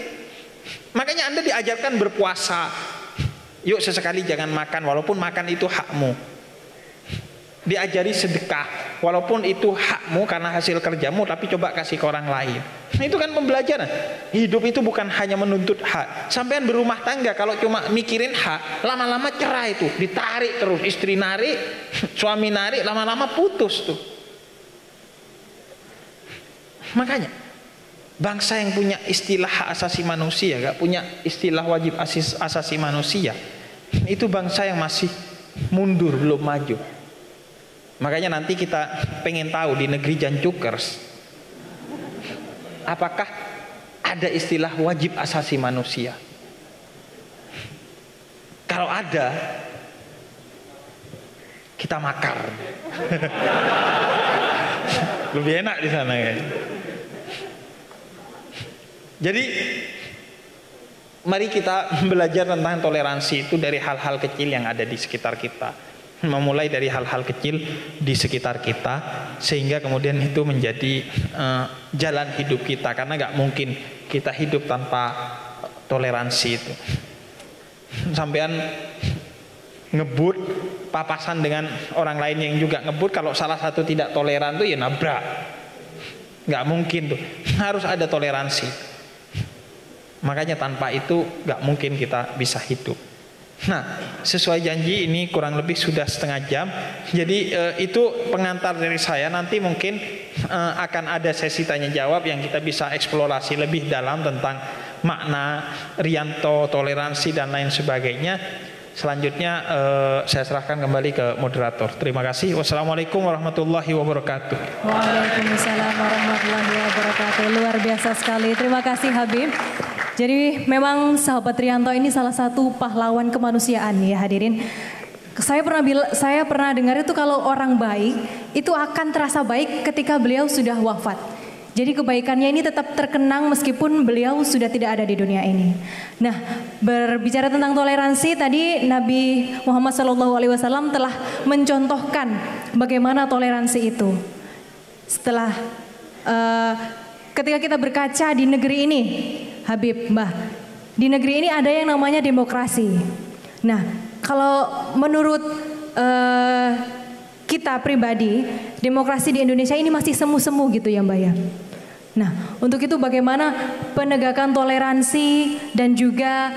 Makanya Anda diajarkan berpuasa. Yuk sesekali jangan makan, walaupun makan itu hakmu. Diajari sedekah, walaupun itu hakmu karena hasil kerjamu, tapi coba kasih ke orang lain. Nah, itu kan pembelajaran. Hidup itu bukan hanya menuntut hak. Sampean berumah tangga kalau cuma mikirin hak, lama-lama cerai itu, ditarik terus, istri narik, suami narik, lama-lama putus tuh. Makanya bangsa yang punya istilah hak asasi manusia, gak punya istilah wajib asasi manusia, itu bangsa yang masih mundur, belum maju. Makanya nanti kita pengen tahu di negeri Jancukers, apakah ada istilah wajib asasi manusia? Kalau ada, kita makar. Lebih enak di sana ya. Jadi mari kita belajar tentang toleransi itu dari hal-hal kecil yang ada di sekitar kita. Memulai dari hal-hal kecil di sekitar kita, sehingga kemudian itu menjadi jalan hidup kita. Karena gak mungkin kita hidup tanpa toleransi itu. Sampean ngebut papasan dengan orang lain yang juga ngebut, kalau salah satu tidak toleran tuh ya nabrak. Gak mungkin tuh, harus ada toleransi. Makanya tanpa itu gak mungkin kita bisa hidup. Nah, sesuai janji ini kurang lebih sudah setengah jam. Jadi itu pengantar dari saya. Nanti mungkin akan ada sesi tanya jawab yang kita bisa eksplorasi lebih dalam tentang makna Riyanto, toleransi dan lain sebagainya. Selanjutnya saya serahkan kembali ke moderator. Terima kasih. Wassalamualaikum warahmatullahi wabarakatuh. Waalaikumsalam warahmatullahi wabarakatuh. Luar biasa sekali. Terima kasih Habib. Jadi memang sahabat Riyanto ini salah satu pahlawan kemanusiaan ya hadirin. Saya pernah dengar itu kalau orang baik itu akan terasa baik ketika beliau sudah wafat. Jadi kebaikannya ini tetap terkenang meskipun beliau sudah tidak ada di dunia ini. Nah, berbicara tentang toleransi tadi Nabi Muhammad SAW telah mencontohkan bagaimana toleransi itu. Setelah ketika kita berkaca di negeri ini, Habib, Mbah, di negeri ini ada yang namanya demokrasi. Nah, kalau menurut kita pribadi, demokrasi di Indonesia ini masih semu-semu gitu ya Mbak ya. Nah, untuk itu bagaimana penegakan toleransi dan juga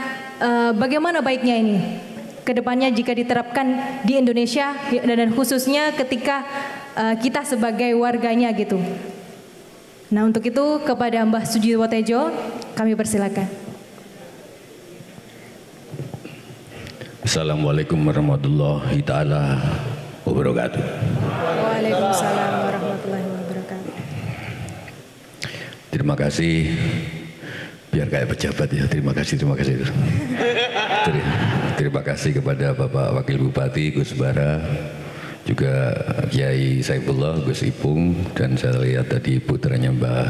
bagaimana baiknya ini kedepannya jika diterapkan di Indonesia dan khususnya ketika kita sebagai warganya gitu. Nah, untuk itu kepada Mbah Sujiwo Tejo kami persilakan. Assalamualaikum warahmatullahi taala wabarakatuh. Waalaikumsalam warahmatullahi wabarakatuh. Terima kasih. Biar kayak pejabat ya. Terima kasih. Terima kasih kepada Bapak Wakil Bupati Gus Bara, juga Kiai Saifullah, Gus Ipung, dan saya lihat tadi putranya Mbah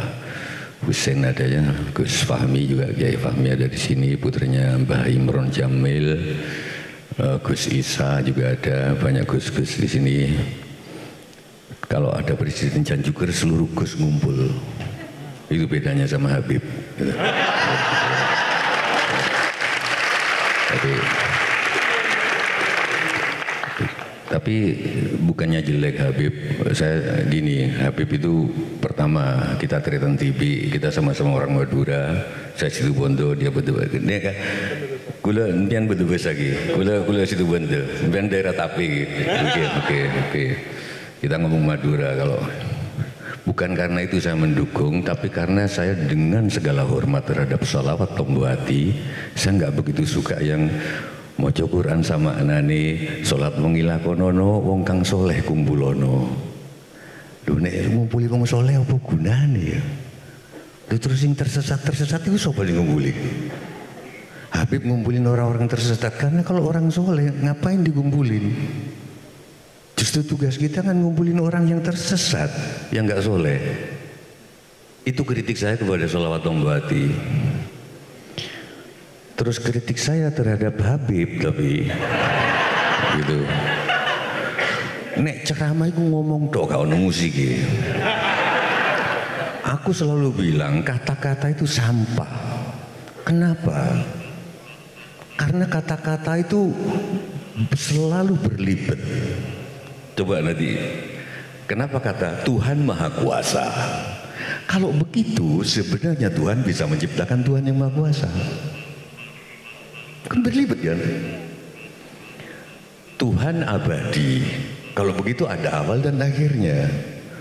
Husein ada ya, Gus Fahmi juga, Kiai Fahmi ada di sini, putranya Mbah Imron Jamil, Gus Isa juga ada, banyak Gus-Gus di sini. Kalau ada Presiden Janjuker seluruh Gus ngumpul, itu bedanya sama Habib. Tapi bukannya jelek Habib, saya gini, Habib itu pertama kita Triton TV, kita sama-sama orang Madura, saya situ Bondo, dia betul dia kan, kula nian betul lagi, kula situ Bondo, dan daerah Tapi, oke, kita ngomong Madura kalau. Bukan karena itu saya mendukung, tapi karena saya dengan segala hormat terhadap sholawat Tomboati, saya nggak begitu suka yang maca Quran sama anane salat mengilakonono wong kang soleh kumpulono. Lho nek ngumpuli wong soleh apa gunane ya? Lho terus sing tersesat itu sapa sing ngumpuli? Habib ngumpulin orang-orang tersesat karena kalau orang soleh ngapain dikumpulin? Justru tugas kita kan ngumpulin orang yang tersesat, yang nggak soleh. Itu kritik saya kepada Sholawat Tombati. Terus kritik saya terhadap Habib tapi gitu. Nek ceramah itu ngomong tok gak ono musik. Aku selalu bilang kata-kata itu sampah. Kenapa? Karena kata-kata itu selalu berlibat. Coba nanti, kenapa kata Tuhan Maha Kuasa? Kalau begitu sebenarnya Tuhan bisa menciptakan Tuhan yang Maha Kuasa. Kan berlibat kan? Tuhan abadi. Kalau begitu ada awal dan akhirnya.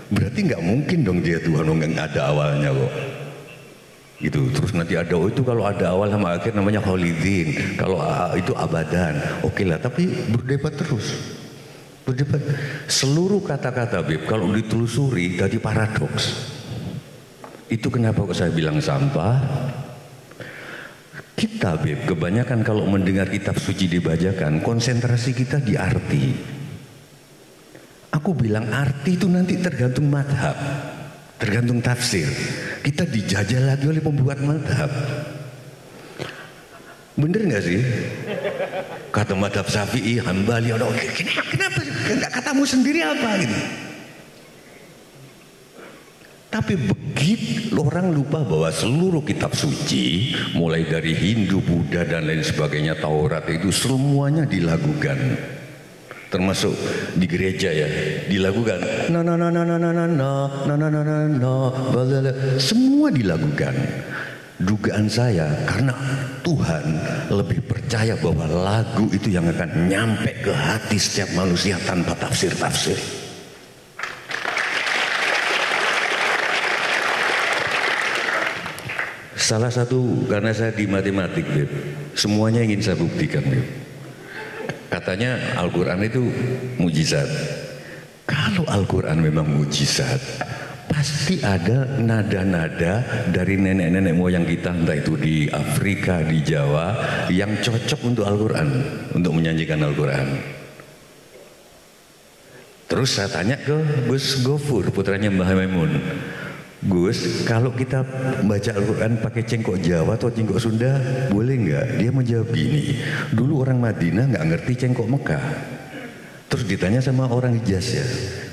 Berarti nggak mungkin dong dia Tuhan nggak ada awalnya kok. Gitu. Terus nanti ada itu kalau ada awal sama akhir namanya kholidin. Kalau itu abadan. Oke lah, tapi berdebat terus. Berdebat. Seluruh kata-kata Bib kalau ditelusuri jadi paradoks. Itu kenapa kok saya bilang sampah? Kita Bib kebanyakan kalau mendengar kitab suci dibacakan konsentrasi kita di arti. Aku bilang arti itu nanti tergantung madhab, tergantung tafsir. Kita dijajah lagi oleh pembuat madhab. Bener nggak sih? Kata madhab Syafi'i, Hambali, kenapa? Nggak katamu sendiri apa gitu? Tapi begitu orang lupa bahwa seluruh kitab suci, mulai dari Hindu, Buddha dan lain sebagainya, Taurat itu semuanya dilakukan. Termasuk di gereja ya dilakukan semua dilakukan. Dugaan saya karena Tuhan lebih percaya bahwa lagu itu yang akan nyampe ke hati setiap manusia tanpa tafsir-tafsir. Salah satu karena saya di matematik, Beb. Semuanya ingin saya buktikan, Beb. Katanya Al-Quran itu mujizat. Kalau Al-Quran memang mujizat, pasti ada nada-nada dari nenek-nenek moyang kita, entah itu di Afrika, di Jawa, yang cocok untuk Al-Quran, untuk menyanyikan Al-Quran. Terus saya tanya ke Gus Gofur, putranya Mbah Maimun. Gus, kalau kita baca Al-Quran pakai cengkok Jawa atau cengkok Sunda, boleh nggak? Dia menjawab gini, dulu orang Madinah nggak ngerti cengkok Mekah. Terus ditanya sama orang Hijaz ya,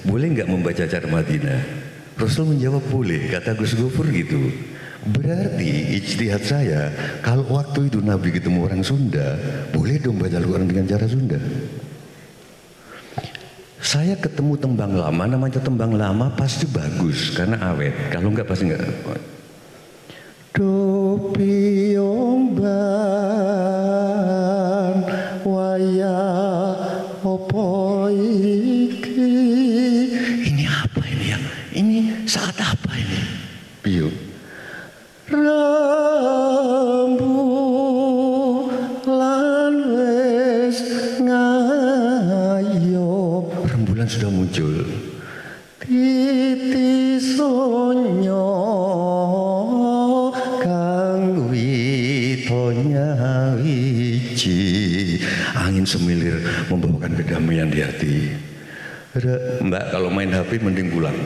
boleh nggak membaca cara Madinah? Rasul menjawab boleh, kata Gus Gofur gitu. Berarti ijtihad saya, kalau waktu itu Nabi ketemu orang Sunda, boleh dong baca Al-Quran dengan cara Sunda. Saya ketemu tembang lama, namanya tembang lama pasti bagus karena awet. Kalau enggak pasti enggak. Do piomban waya opo iki. Ini apa ini ya? Ini saat apa ini? Piyo. Rambu lan wis ngayo. Rembulan sudah muncul. Titi sonyo kang witonya wiji. Angin semilir membawakan kedamaian di hati. Mbak, kalau main HP mending pulang.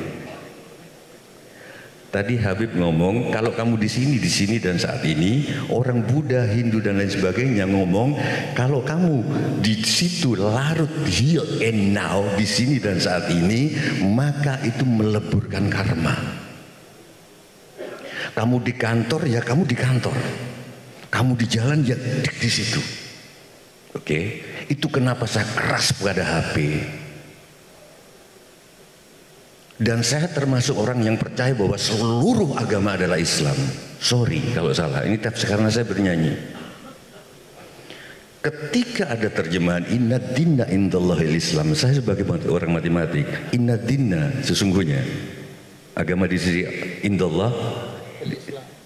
Tadi Habib ngomong, kalau kamu di sini dan saat ini, orang Buddha, Hindu dan lain sebagainya ngomong, kalau kamu di situ larut here and now, di sini dan saat ini, maka itu meleburkan karma. Kamu di kantor ya kamu di kantor, kamu di jalan ya di situ. Oke, itu kenapa saya keras pada HP. Dan saya termasuk orang yang percaya bahwa seluruh agama adalah Islam. Sorry kalau salah, ini karena saya bernyanyi. Ketika ada terjemahan inna dinna indallahil Islam, saya sebagai orang matematik, inna dinna sesungguhnya agama di sisi indallah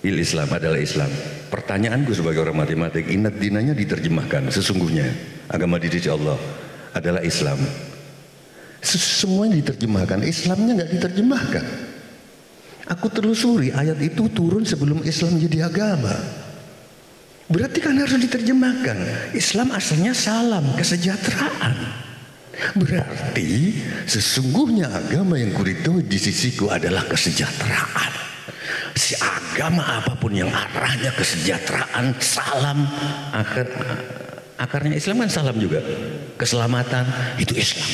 il Islam adalah Islam. Pertanyaanku sebagai orang matematik, inna dinanya diterjemahkan sesungguhnya agama di sisi Allah adalah Islam. Semuanya diterjemahkan, Islamnya nggak diterjemahkan. Aku telusuri ayat itu turun sebelum Islam jadi agama. Berarti kan harus diterjemahkan. Islam asalnya salam, kesejahteraan. Berarti sesungguhnya agama yang kuridhoi di sisiku adalah kesejahteraan. Si agama apapun yang arahnya kesejahteraan, salam, akarnya Islam kan salam juga, keselamatan, itu Islam.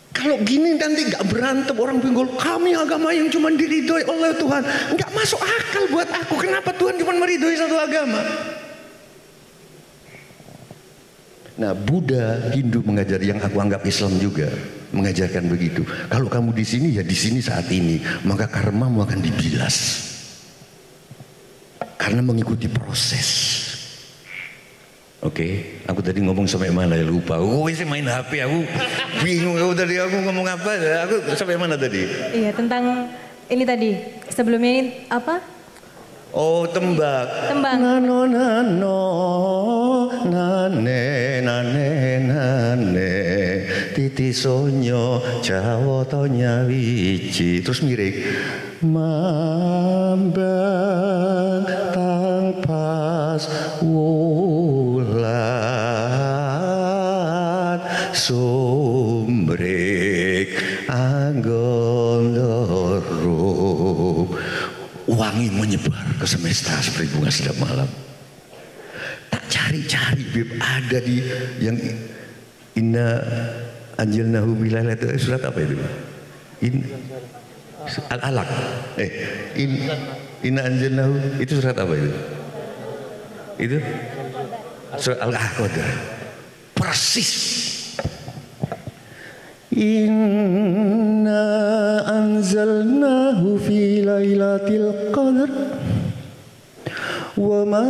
Kalau gini nanti gak berantem, orang pinggul, kami agama yang cuma diridhoi oleh Tuhan. Gak masuk akal buat aku, kenapa Tuhan cuma meridhoi satu agama? Nah, Buddha, Hindu mengajar, yang aku anggap Islam juga mengajarkan begitu. Kalau kamu di sini ya di sini saat ini, maka karmamu akan dibilas. Karena mengikuti proses. Oke, aku tadi ngomong sampai mana ya, lupa. Oh, sih main HP, aku bingung. Tadi aku ngomong apa? Aku sampai mana tadi? Iya, tentang ini tadi. Sebelumnya ini apa? Oh, tembak. Tembang. Nano nano nane nane nane titi sonyo jawa tonya wiji. Terus miring. Mambang tang pas wulan sumrek anggon loro. Wangi menyebar ke semesta seperti bunga sedap malam. Tak cari-cari, Bib, ada di yang inna anjalnahu bilal itu surat apa itu? Al-Alaq. Inna anjalnahu itu surat apa itu? Itu surat Al-Qadar. Persis. Inna anzalnahu fi lailatul qadr wa ma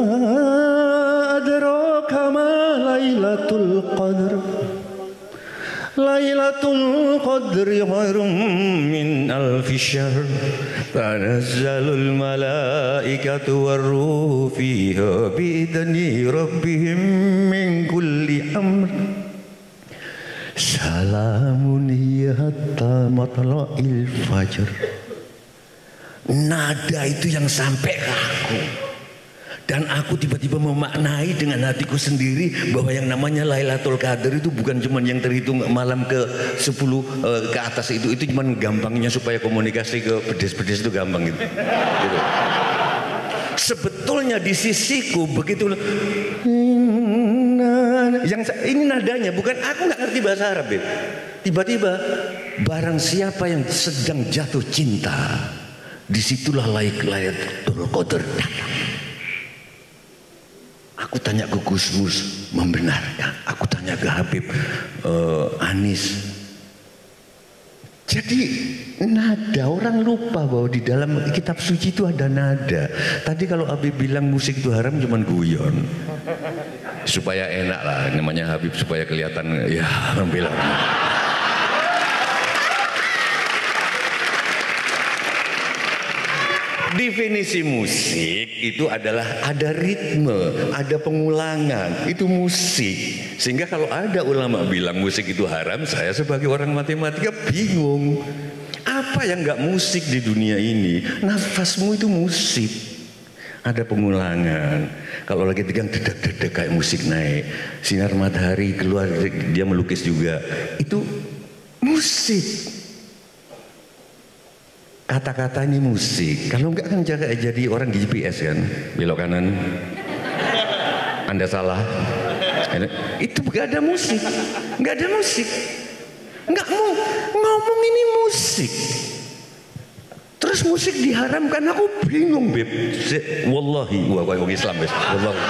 adraka ma lailatul qadr lailatul qadri khairum min alfi syahr tanazzalul malaikatu warruhu fiha biidzni rabbihim min kulli amr. Salamun hiya hatta matla'il fajr. Nada itu yang sampai ke aku. Dan aku tiba-tiba memaknai dengan hatiku sendiri bahwa yang namanya Lailatul Qadar itu bukan cuma yang terhitung malam ke 10 ke atas itu cuma gampangnya supaya komunikasi ke pedes-pedes itu gampang gitu. Sebetulnya di sisiku begitu yang ini nadanya, bukan aku nggak ngerti bahasa Arab, Beb. Tiba-tiba barang siapa yang sedang jatuh cinta, disitulah Lailatul Qadar datang. Aku tanya ke Gus Mus, membenarkan. Aku tanya ke Habib Anis. Jadi nada, orang lupa bahwa di dalam kitab suci itu ada nada. Tadi kalau Habib bilang musik itu haram cuman guyon. Supaya enak lah, namanya Habib, supaya kelihatan ya membela. Definisi musik itu adalah ada ritme, ada pengulangan, itu musik. Sehingga kalau ada ulama bilang musik itu haram, saya sebagai orang matematika bingung. Apa yang nggak musik di dunia ini? Nafasmu itu musik. Ada pengulangan. Kalau lagi tegang dedek-dedek kayak musik naik. Sinar matahari keluar, dia melukis juga. Itu musik. Kata-kata ini musik. Kalau enggak kan jadi orang di GPS kan, belok kanan, Anda salah. Itu enggak ada musik, enggak ada musik, enggak mau ngomong ini musik. Terus musik diharamkan, aku bingung, Beb. Wallahi, wah orang Islam, Beb. Wallahi.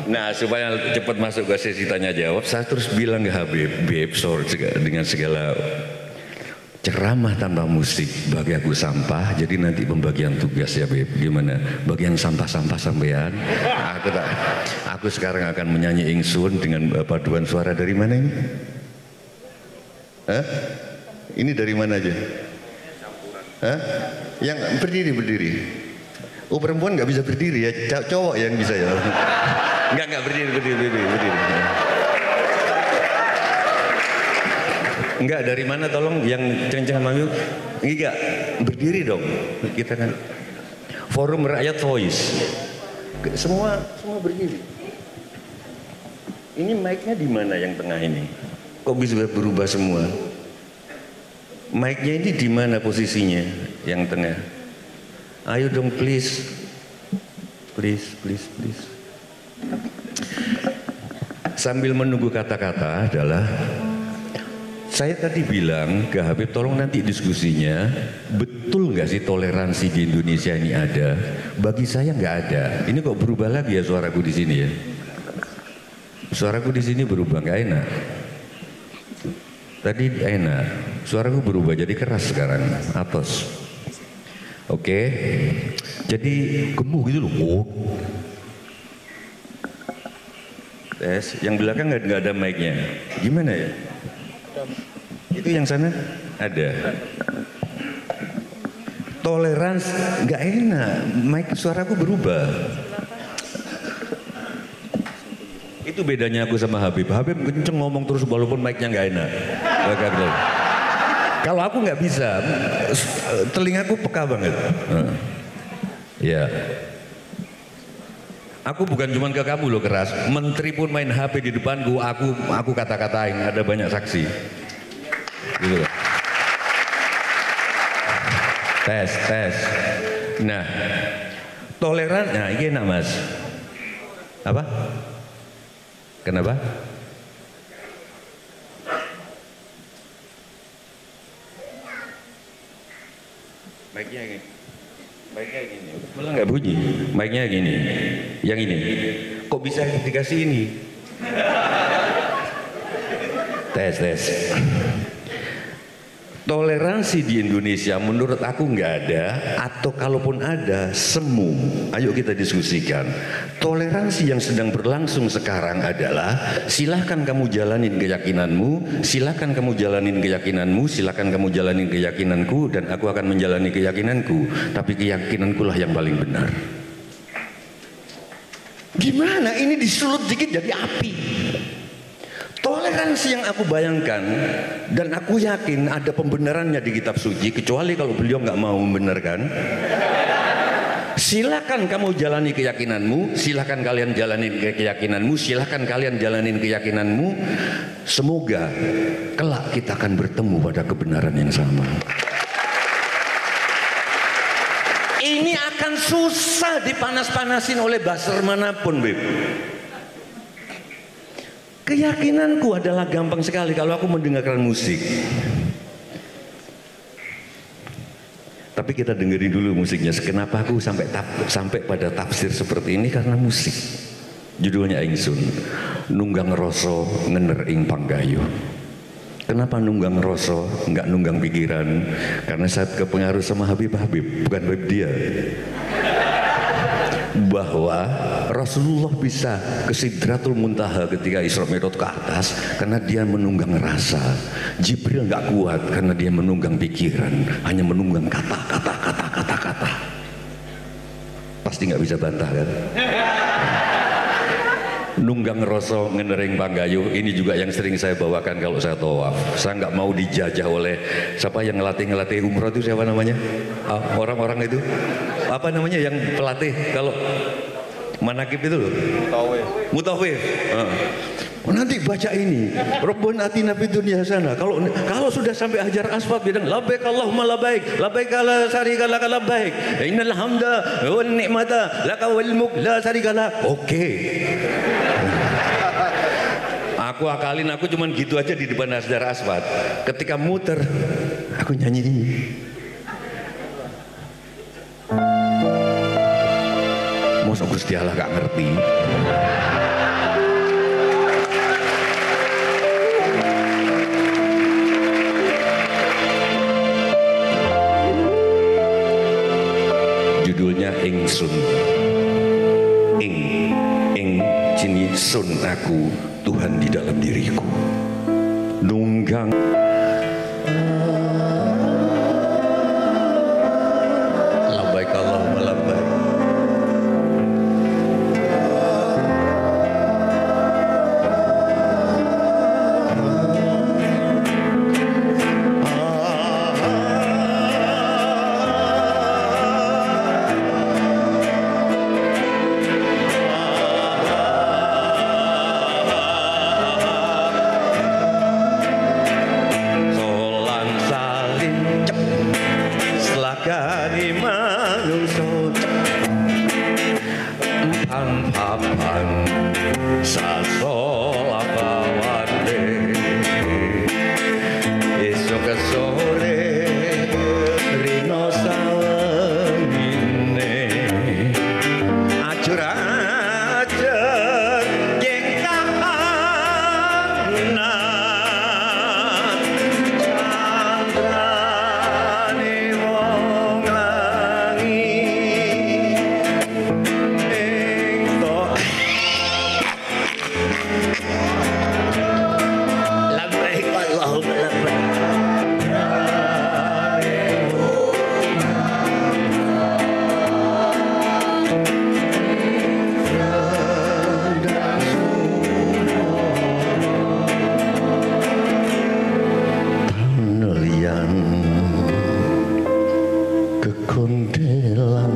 Nah, supaya cepat masuk ke sesi tanya jawab, saya terus bilang ke Habib, Beb, sorry, dengan segala ceramah tanpa musik bagi aku sampah. Jadi nanti pembagian tugas ya, Beb, gimana? Bagian sampah-sampah sampean. Aku sekarang akan menyanyi ingsun dengan paduan suara dari mana ini? Hah? Ini dari mana aja? Hah? Yang berdiri. Oh, perempuan nggak bisa berdiri ya, cowok yang bisa ya. Enggak berdiri. Enggak, dari mana tolong yang ceng-ceng sama Mayu? Enggak, berdiri dong. Kita kan Forum Rakyat Voice. Semua berdiri. Ini mic-nya di mana yang tengah ini? Kok bisa berubah semua? Mic-nya ini di mana posisinya? Yang tengah. Ayo dong please. Please. Sambil menunggu kata-kata adalah, saya tadi bilang ke Habib, tolong nanti diskusinya, betul nggak sih toleransi di Indonesia ini ada? Bagi saya nggak ada. Ini kok berubah lagi ya suaraku di sini ya? Suaraku di sini berubah, nggak enak. Tadi enak, suaraku berubah jadi keras sekarang, atos. Oke, jadi gemuk gitu loh. Oh. Tes, yang belakang nggak ada mic-nya. Gimana ya? Itu yang sana ada. Toleransi nggak enak, mic suaraku berubah. Itu bedanya aku sama Habib. Habib kenceng ngomong terus walaupun mic-nya nggak enak. Kalau aku nggak bisa, telingaku peka banget. Ya. Aku bukan cuma ke kamu loh keras. Menteri pun main HP di depanku, aku kata-katain. Ada banyak saksi. Gitu. Tes. Nah, toleran. Nah, ini enak mas. Apa? Kenapa? Mic-nya gini. Mic-nya gini. Malah nggak bunyi. Mic-nya gini. Yang ini. Kok bisa dikasih ini? Tes. Toleransi di Indonesia menurut aku nggak ada, atau kalaupun ada semu. Ayo kita diskusikan. Toleransi yang sedang berlangsung sekarang adalah silahkan kamu jalanin keyakinanmu, silahkan kamu jalanin keyakinanmu, silahkan kamu jalanin keyakinanku, dan aku akan menjalani keyakinanku. Tapi keyakinanku lah yang paling benar. Gimana ini disulut dikit jadi api? Toleransi yang aku bayangkan dan aku yakin ada pembenarannya di kitab suci, kecuali kalau beliau nggak mau membenarkan. Silakan kamu jalani keyakinanmu, silakan kalian jalanin keyakinanmu, silakan kalian jalanin keyakinanmu. Semoga kelak kita akan bertemu pada kebenaran yang sama. Ini akan susah dipanas-panasin oleh buzzer manapun, Beb. Keyakinanku adalah gampang sekali kalau aku mendengarkan musik. Tapi kita dengerin dulu musiknya. Kenapa aku sampai pada tafsir seperti ini? Karena musik. Judulnya Ingsun. Nunggang Rasa Ngener ing Panggayu. Kenapa nunggang rasa, enggak nunggang pikiran? Karena saat kepengaruh sama Habib, bukan Habib dia. Bahwa Rasulullah bisa ke Sidratul Muntaha ketika Isra Mi'raj ke atas karena dia menunggang rasa. Jibril nggak kuat karena dia menunggang pikiran, hanya menunggang kata. Pasti nggak bisa bantah kan? Nunggang rasa ngenering panggayu, ini juga yang sering saya bawakan kalau saya tawaf. Saya nggak mau dijajah oleh siapa yang ngelatih umroh itu, siapa namanya? Orang-orang itu apa namanya yang pelatih kalau manakib itu loh? Mutawif. Nanti baca ini, Rabbana atina fid dunya hasanah. Kalau sudah sampai Hajar Aswad bilang labbaik Allahumma labbaik, labbaik la syarika lak labbaik, innal hamda wan ni'mata laka wal mulk la syarika lak. Oke. Aku akalin, aku cuman gitu aja di depan Hajar Aswad. Ketika muter, aku nyanyi ini. Masa Gusti Allah gak ngerti? Judulnya Ingsun. Ing cini sun aku, Tuhan di dalam diriku. Nunggang labbaik Allahumma labbaik. manungsa papan sasolapawande esok sore rino sawengine ajur-ajur jengkahanan candrane wong labbaik Allahumma labbaik. Penelian kekondelan,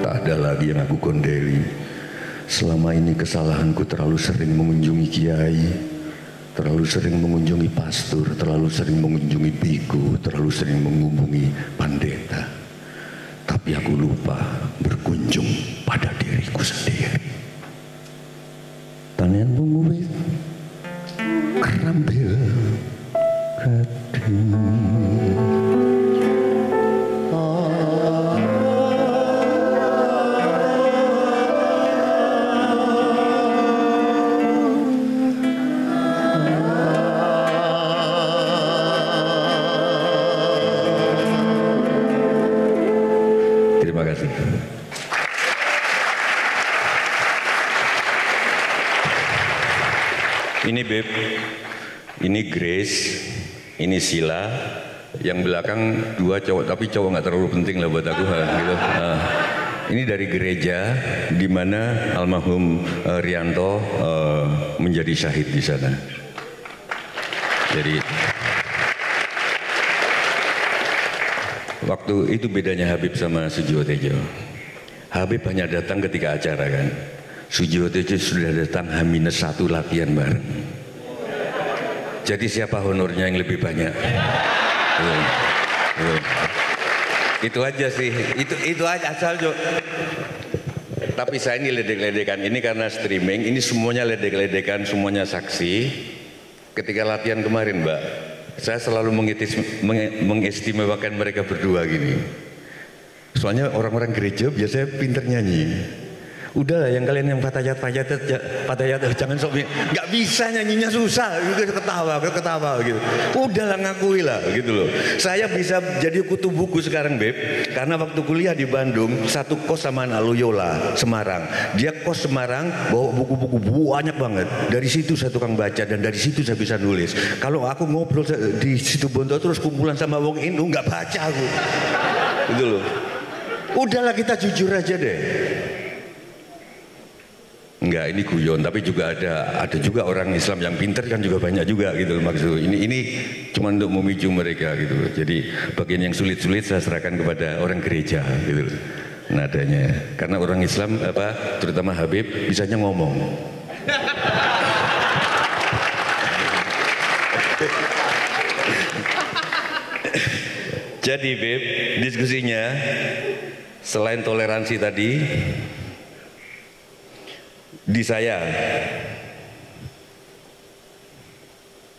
tak ada lagi yang aku kondeli. Selama ini kesalahanku terlalu sering mengunjungi kiai, terlalu sering mengunjungi pastor, terlalu sering mengunjungi biku, terlalu sering menghubungi pendeta. Tapi aku lupa berkunjung pada diriku sendiri. Tanian penguit kerambil kading. Terima kasih. Ini Beb, ini Grace, ini Sila, yang belakang dua cowok, tapi cowok nggak terlalu penting lah buat aku, gitu. Ini dari gereja di mana almarhum Rianto menjadi syahid di sana. Jadi waktu itu bedanya Habib sama Sujiwo Tejo. Habib hanya datang ketika acara kan. Sujiwo Tejo sudah datang H-1 latihan bareng. Jadi siapa honornya yang lebih banyak? Itu aja sih. Itu aja asal Jo. Tapi saya ini ledek-ledekan. Ini karena streaming. Ini semuanya ledek-ledekan, semuanya saksi. Ketika latihan kemarin, Mbak, saya selalu mengestimewakan mereka berdua gini. Soalnya orang-orang gereja biasanya pinter nyanyi. Udahlah yang kalian yang fatayat jangan sok nggak bisa nyanyinya susah, ketawa gitu. Udahlah ngakui lah gitu loh. Saya bisa jadi kutu buku sekarang Beb, karena waktu kuliah di Bandung satu kos sama anak Loyola Semarang. Dia kos Semarang bawa buku-buku banyak banget. Dari situ saya tukang baca dan dari situ saya bisa nulis. Kalau aku ngobrol di situ Bonto terus kumpulan sama wong Indo nggak baca aku. Gitu loh. Udahlah kita jujur aja deh. Enggak, ini guyon, tapi juga ada juga orang Islam yang pintar kan juga banyak juga gitu loh maksud. Ini cuma untuk memicu mereka gitu loh. Jadi bagian yang sulit-sulit saya serahkan kepada orang gereja gitu loh. Nadanya. Karena orang Islam terutama Habib bisanya ngomong. Jadi Beb, diskusinya selain toleransi tadi di saya,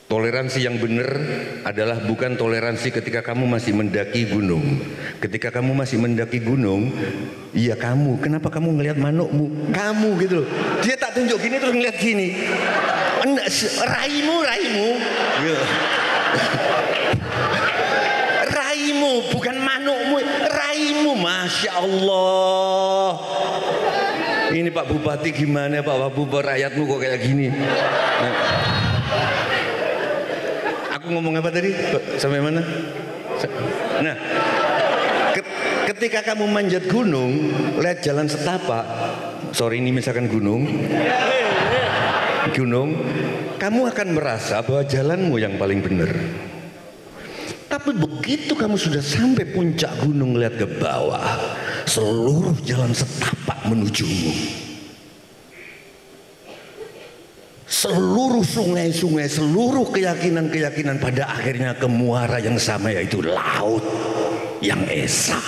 toleransi yang benar adalah bukan toleransi ketika kamu masih mendaki gunung. Ketika kamu masih mendaki gunung, iya kamu, kenapa kamu ngelihat manukmu? Kamu gitu loh. Dia tak tunjuk gini terus ngelihat gini. Raimu. Raimu, bukan manukmu, raimu. Masya Allah. Ini Pak Bupati gimana Pak Bupati, rakyatmu kok kayak gini. Aku ngomong apa tadi? Sampai mana? Nah, ketika kamu manjat gunung, lihat jalan setapak. Sorry ini misalkan gunung, kamu akan merasa bahwa jalanmu yang paling benar. Tapi begitu kamu sudah sampai puncak gunung, lihat ke bawah, seluruh jalan setapak menujumu. Seluruh sungai-sungai, seluruh keyakinan-keyakinan pada akhirnya ke muara yang sama, yaitu laut yang esa.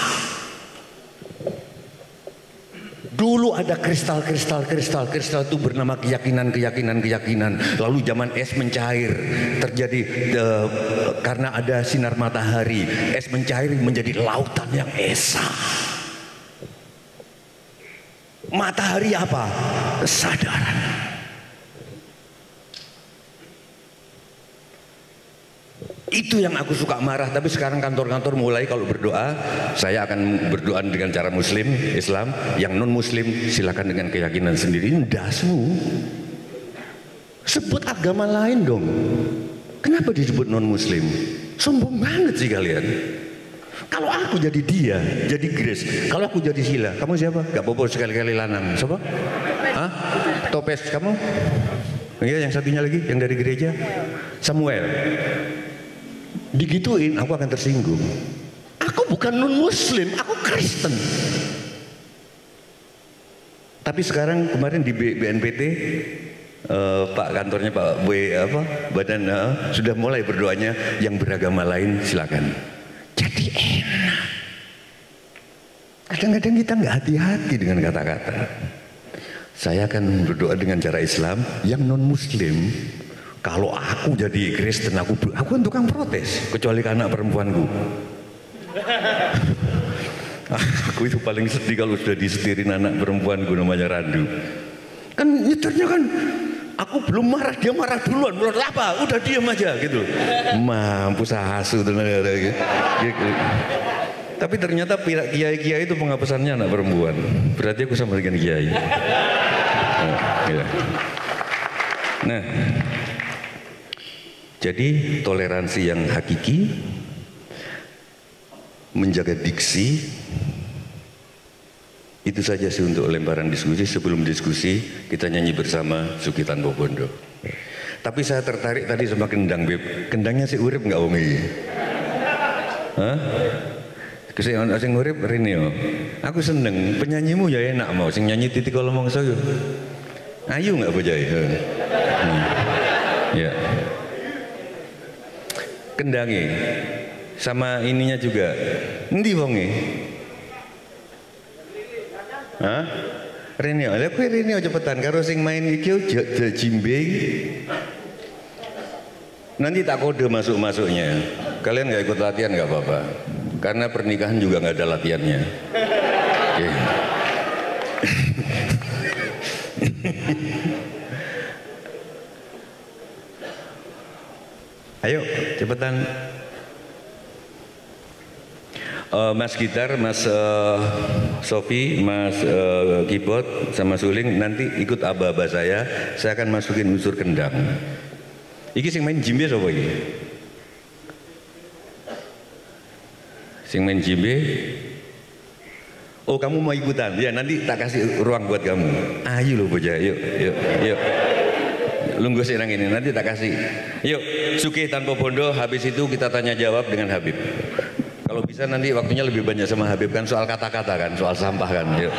Dulu ada kristal itu bernama keyakinan. Lalu zaman es mencair terjadi karena ada sinar matahari, es mencair menjadi lautan yang esa. Matahari apa? Kesadaran. Itu yang aku suka marah. Tapi sekarang kantor-kantor mulai kalau berdoa, saya akan berdoa dengan cara Muslim, Islam. Yang non Muslim silakan dengan keyakinan sendiri. Dasmu. Sebut agama lain dong. Kenapa disebut non Muslim? Sombong banget sih kalian. Kalau aku jadi dia, jadi Grace. Kalau aku jadi Sila, kamu siapa? Gak apa-apa sekali-kali lanang. Siapa? Hah? Topes kamu? Iya, yang satunya lagi, yang dari gereja. Samuel. Digituin, aku akan tersinggung. Aku bukan non Muslim, aku Kristen. Tapi sekarang kemarin di BNPT, Pak kantornya Pak Badan sudah mulai berdoanya yang beragama lain silakan. Jadi enak. Kadang-kadang kita nggak hati-hati dengan kata-kata. Saya akan berdoa dengan cara Islam, yang non Muslim. Kalau aku jadi Kristen, aku kan tukang protes, kecuali ke anak perempuanku. Aku itu paling sedih kalau sudah disetirin anak perempuanku namanya Randu. Kan nyetirnya kan, aku belum marah, dia marah duluan. Menurut apa? Udah diam aja gitu. Mampus asu tenaga gitu. Tapi ternyata kiai-kiai itu penghapusannya anak perempuan. Berarti aku sama dengan kiai. Nah, jadi toleransi yang hakiki, menjaga diksi, itu saja sih untuk lemparan diskusi. Sebelum diskusi kita nyanyi bersama Suki Tanpa Bondo. Tapi saya tertarik tadi sama kendang, Beb. Kendangnya si urip nggak Ongi? Hah? Sing urip Rinio. Aku seneng penyanyimu ya enak mau. Sing nyanyi Titi Kolomongso yo. Ayu nggak bojai? Ya. Kendangi sama ininya juga. Endi wonge? Hah? Renio, lha kowe Renio cepetan karo sing main iki ojo jimbe. Nanti tak kode masuk-masuknya. Kalian nggak ikut latihan nggak apa-apa. Karena pernikahan juga nggak ada latihannya. Okay. Ayo cepetan. Mas gitar, Mas Sofi, Mas keyboard sama suling nanti ikut aba-aba saya akan masukin unsur kendang. Iki sing main jimbe sapa iki? Sing main jimbe? Oh, kamu mau ikutan? Ya, nanti tak kasih ruang buat kamu. Ayo lo bocah, yuk. Lungguh serang ini, nanti tak kasih. Yuk, Suki Tanpa Bondo, habis itu kita tanya jawab dengan Habib. Kalau bisa nanti waktunya lebih banyak sama Habib kan, soal kata-kata kan, soal sampah kan. Yuk.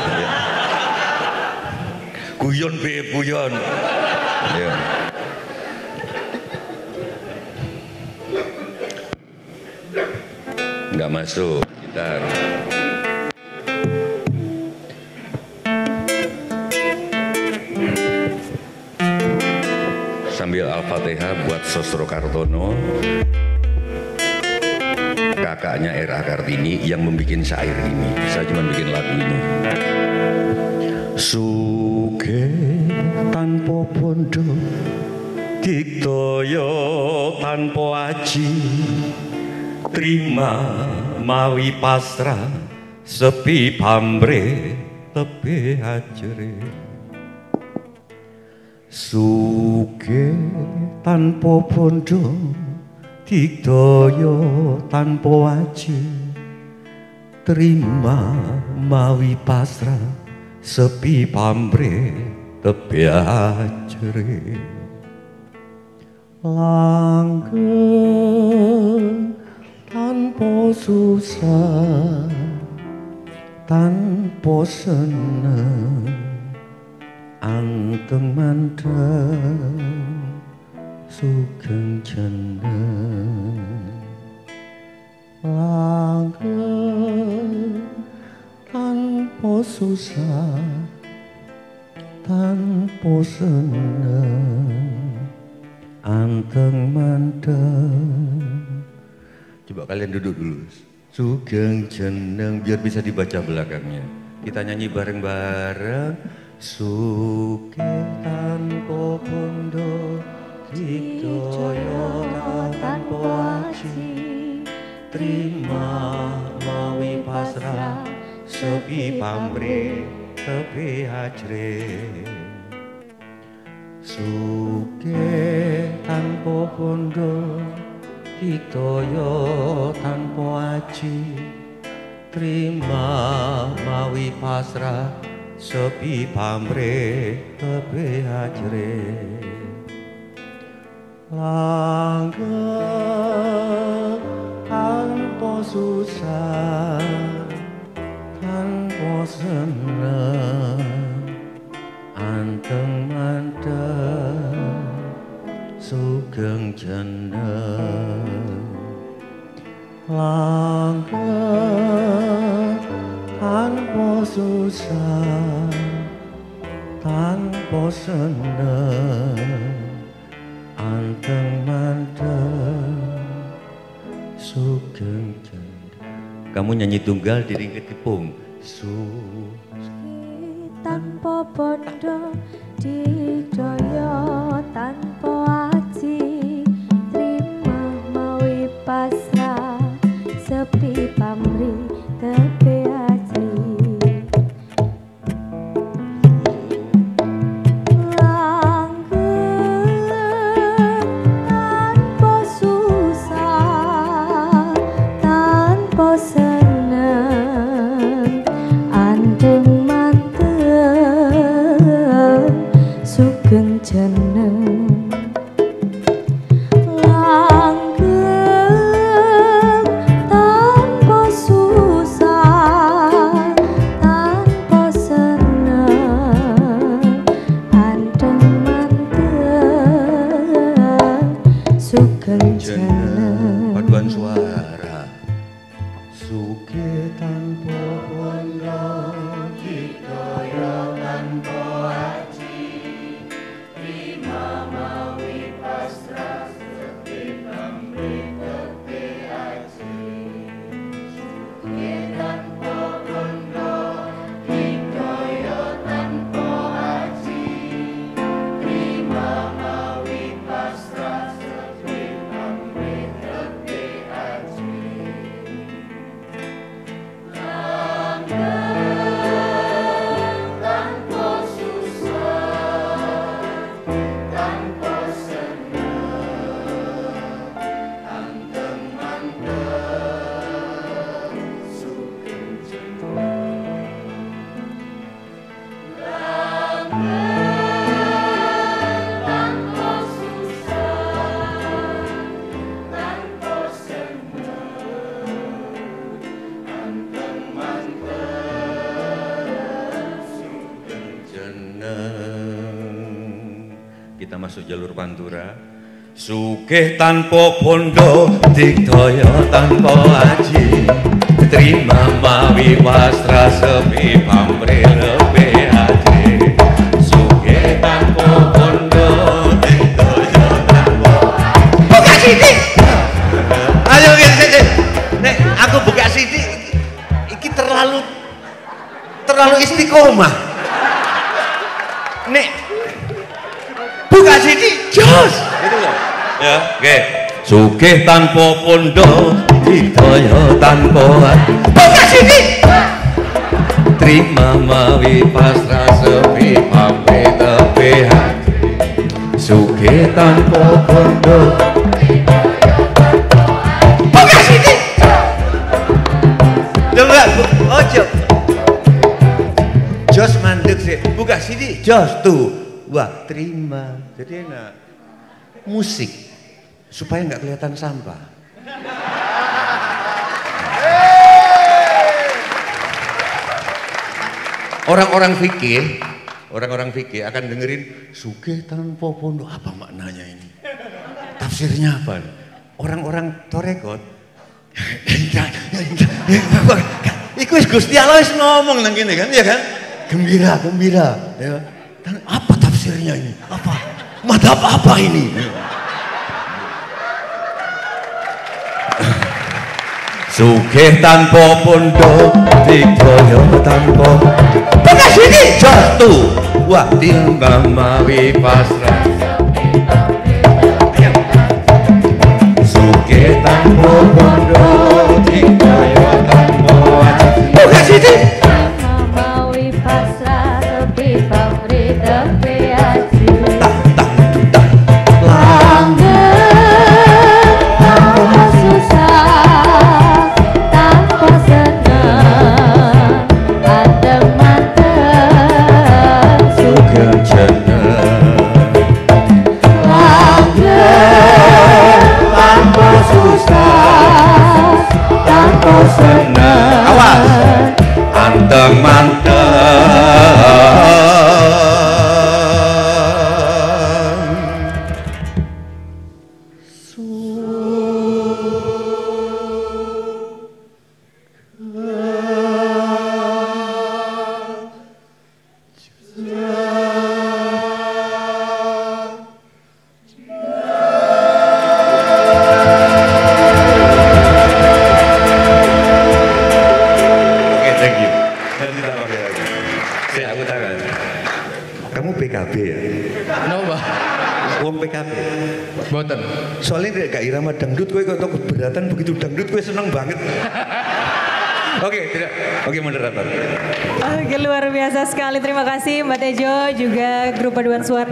Guyon Beb, guyon. Yuk. Nggak masuk gitar. Sambil Al-Fatihah buat Sosro Kartono, kakaknya R.A. Kartini yang membuat syair ini. Saya cuma bikin lagu ini. Suke tanpa bondo, diktoyo tanpa aji, terima mawi pasrah, sepi pambre tepe ajere. Suke tanpa bondo, diktoyo tanpa aji, terima mawi pasrah, sepi pambre tepe ajere. Langgeng tanpa susah, tanpa seneng, anteng mandeng sugeng jeneng. Langgeng tanpa susah, tanpa seneng anteng mandeng. Coba kalian duduk dulu. Sugeng jeneng, biar bisa dibaca belakangnya. Kita nyanyi bareng-bareng. Sugeng tanpa bondo, digdaya tanpa aji, terima mawi pasrah, sepi pamrih tepi hajre. Sugeng tanpa bondo, digdaya tanpa aji, terima mawi pasrah, sepi pamrih tepi hajre. Langgeng tanpa susah, tanpa seneng, anteng mandeng, sugeng jeneng. Langgeng tanpa susah, tanpa seneng, anteng mandeng, sugeng jeneng. Kamu nyanyi tunggal diringkit kepung. Tanpa bondo, digdaya tanpa aji, terima mawi pasrah, sepi pamrih tepi haji. Sugeng jeneng. Langgeng tanpa susah, tanpa seneng, anteng manteng, sugeng jeneng. Paduan suara. Sugih tanpa bondo, digdaya tanpa aji, terima mawi pasrah, sepi pamrih tepi haji. Sugih tanpa bondo, digdaya tanpa aji, terima mawi pasrah, sepi pamrih tepi haji. Kita masuk jalur pantura. Sugih tanpa bondo, digdaya tanpa aji, terima mawi pasrah, sepi pamrih lebih haji. Sugih tanpa bondo, digdaya tanpa aji. Buka sidik. Ayo kita. Nek aku buka sidik, iki terlalu istiqomah. Nek buka sidik, jos. Gitu loh. Ya, oke. Sugih tanpa pondo, digdaya tanpa hati. Buka sidik. Terima mawi pasrah, sepi pamrih tepi hati. Sugih tanpa pondo, buka sidik. Coba, ojo. Jos mandek sih. Buka sidik, jos tuh. Wah, terima. Jadi enak. Musik supaya nggak kelihatan sampah. Orang-orang fikih akan dengerin sugih tanpa pondo. Apa maknanya ini? Tafsirnya apa? Orang-orang torekot. Iku Gusti Allah ngomong nang kene kan, ya kan? Gembira, ya. Dan apa tafsirnya ini? Apa? Madhab apa ini? Sugih tanpa pondok, dikaya tanpa bekas ini jatuh, watil mawi pasrah. Sugih tanpa pondok, dikaya tanpa bekas ini mawi pasrah tepi pamrih tepi aji. Tanpa susah, tanpa senang, adem mantep, sugih jeneng. tanpa susah, tanpa senang. Awas, anteng manteng. Oke, thank you. Saya tidak pakai lagi. Saya aku tangan. Kamu PKB ya? Kenapa? Wong PKB. Boten. Soalnya dia gak irama dangdut, kowe kok keberatan begitu dangdut, kowe seneng banget. Oke, tidak. Oke, moderator. Oke, luar biasa sekali. Terima kasih Mbak Tejo, juga grup paduan suara,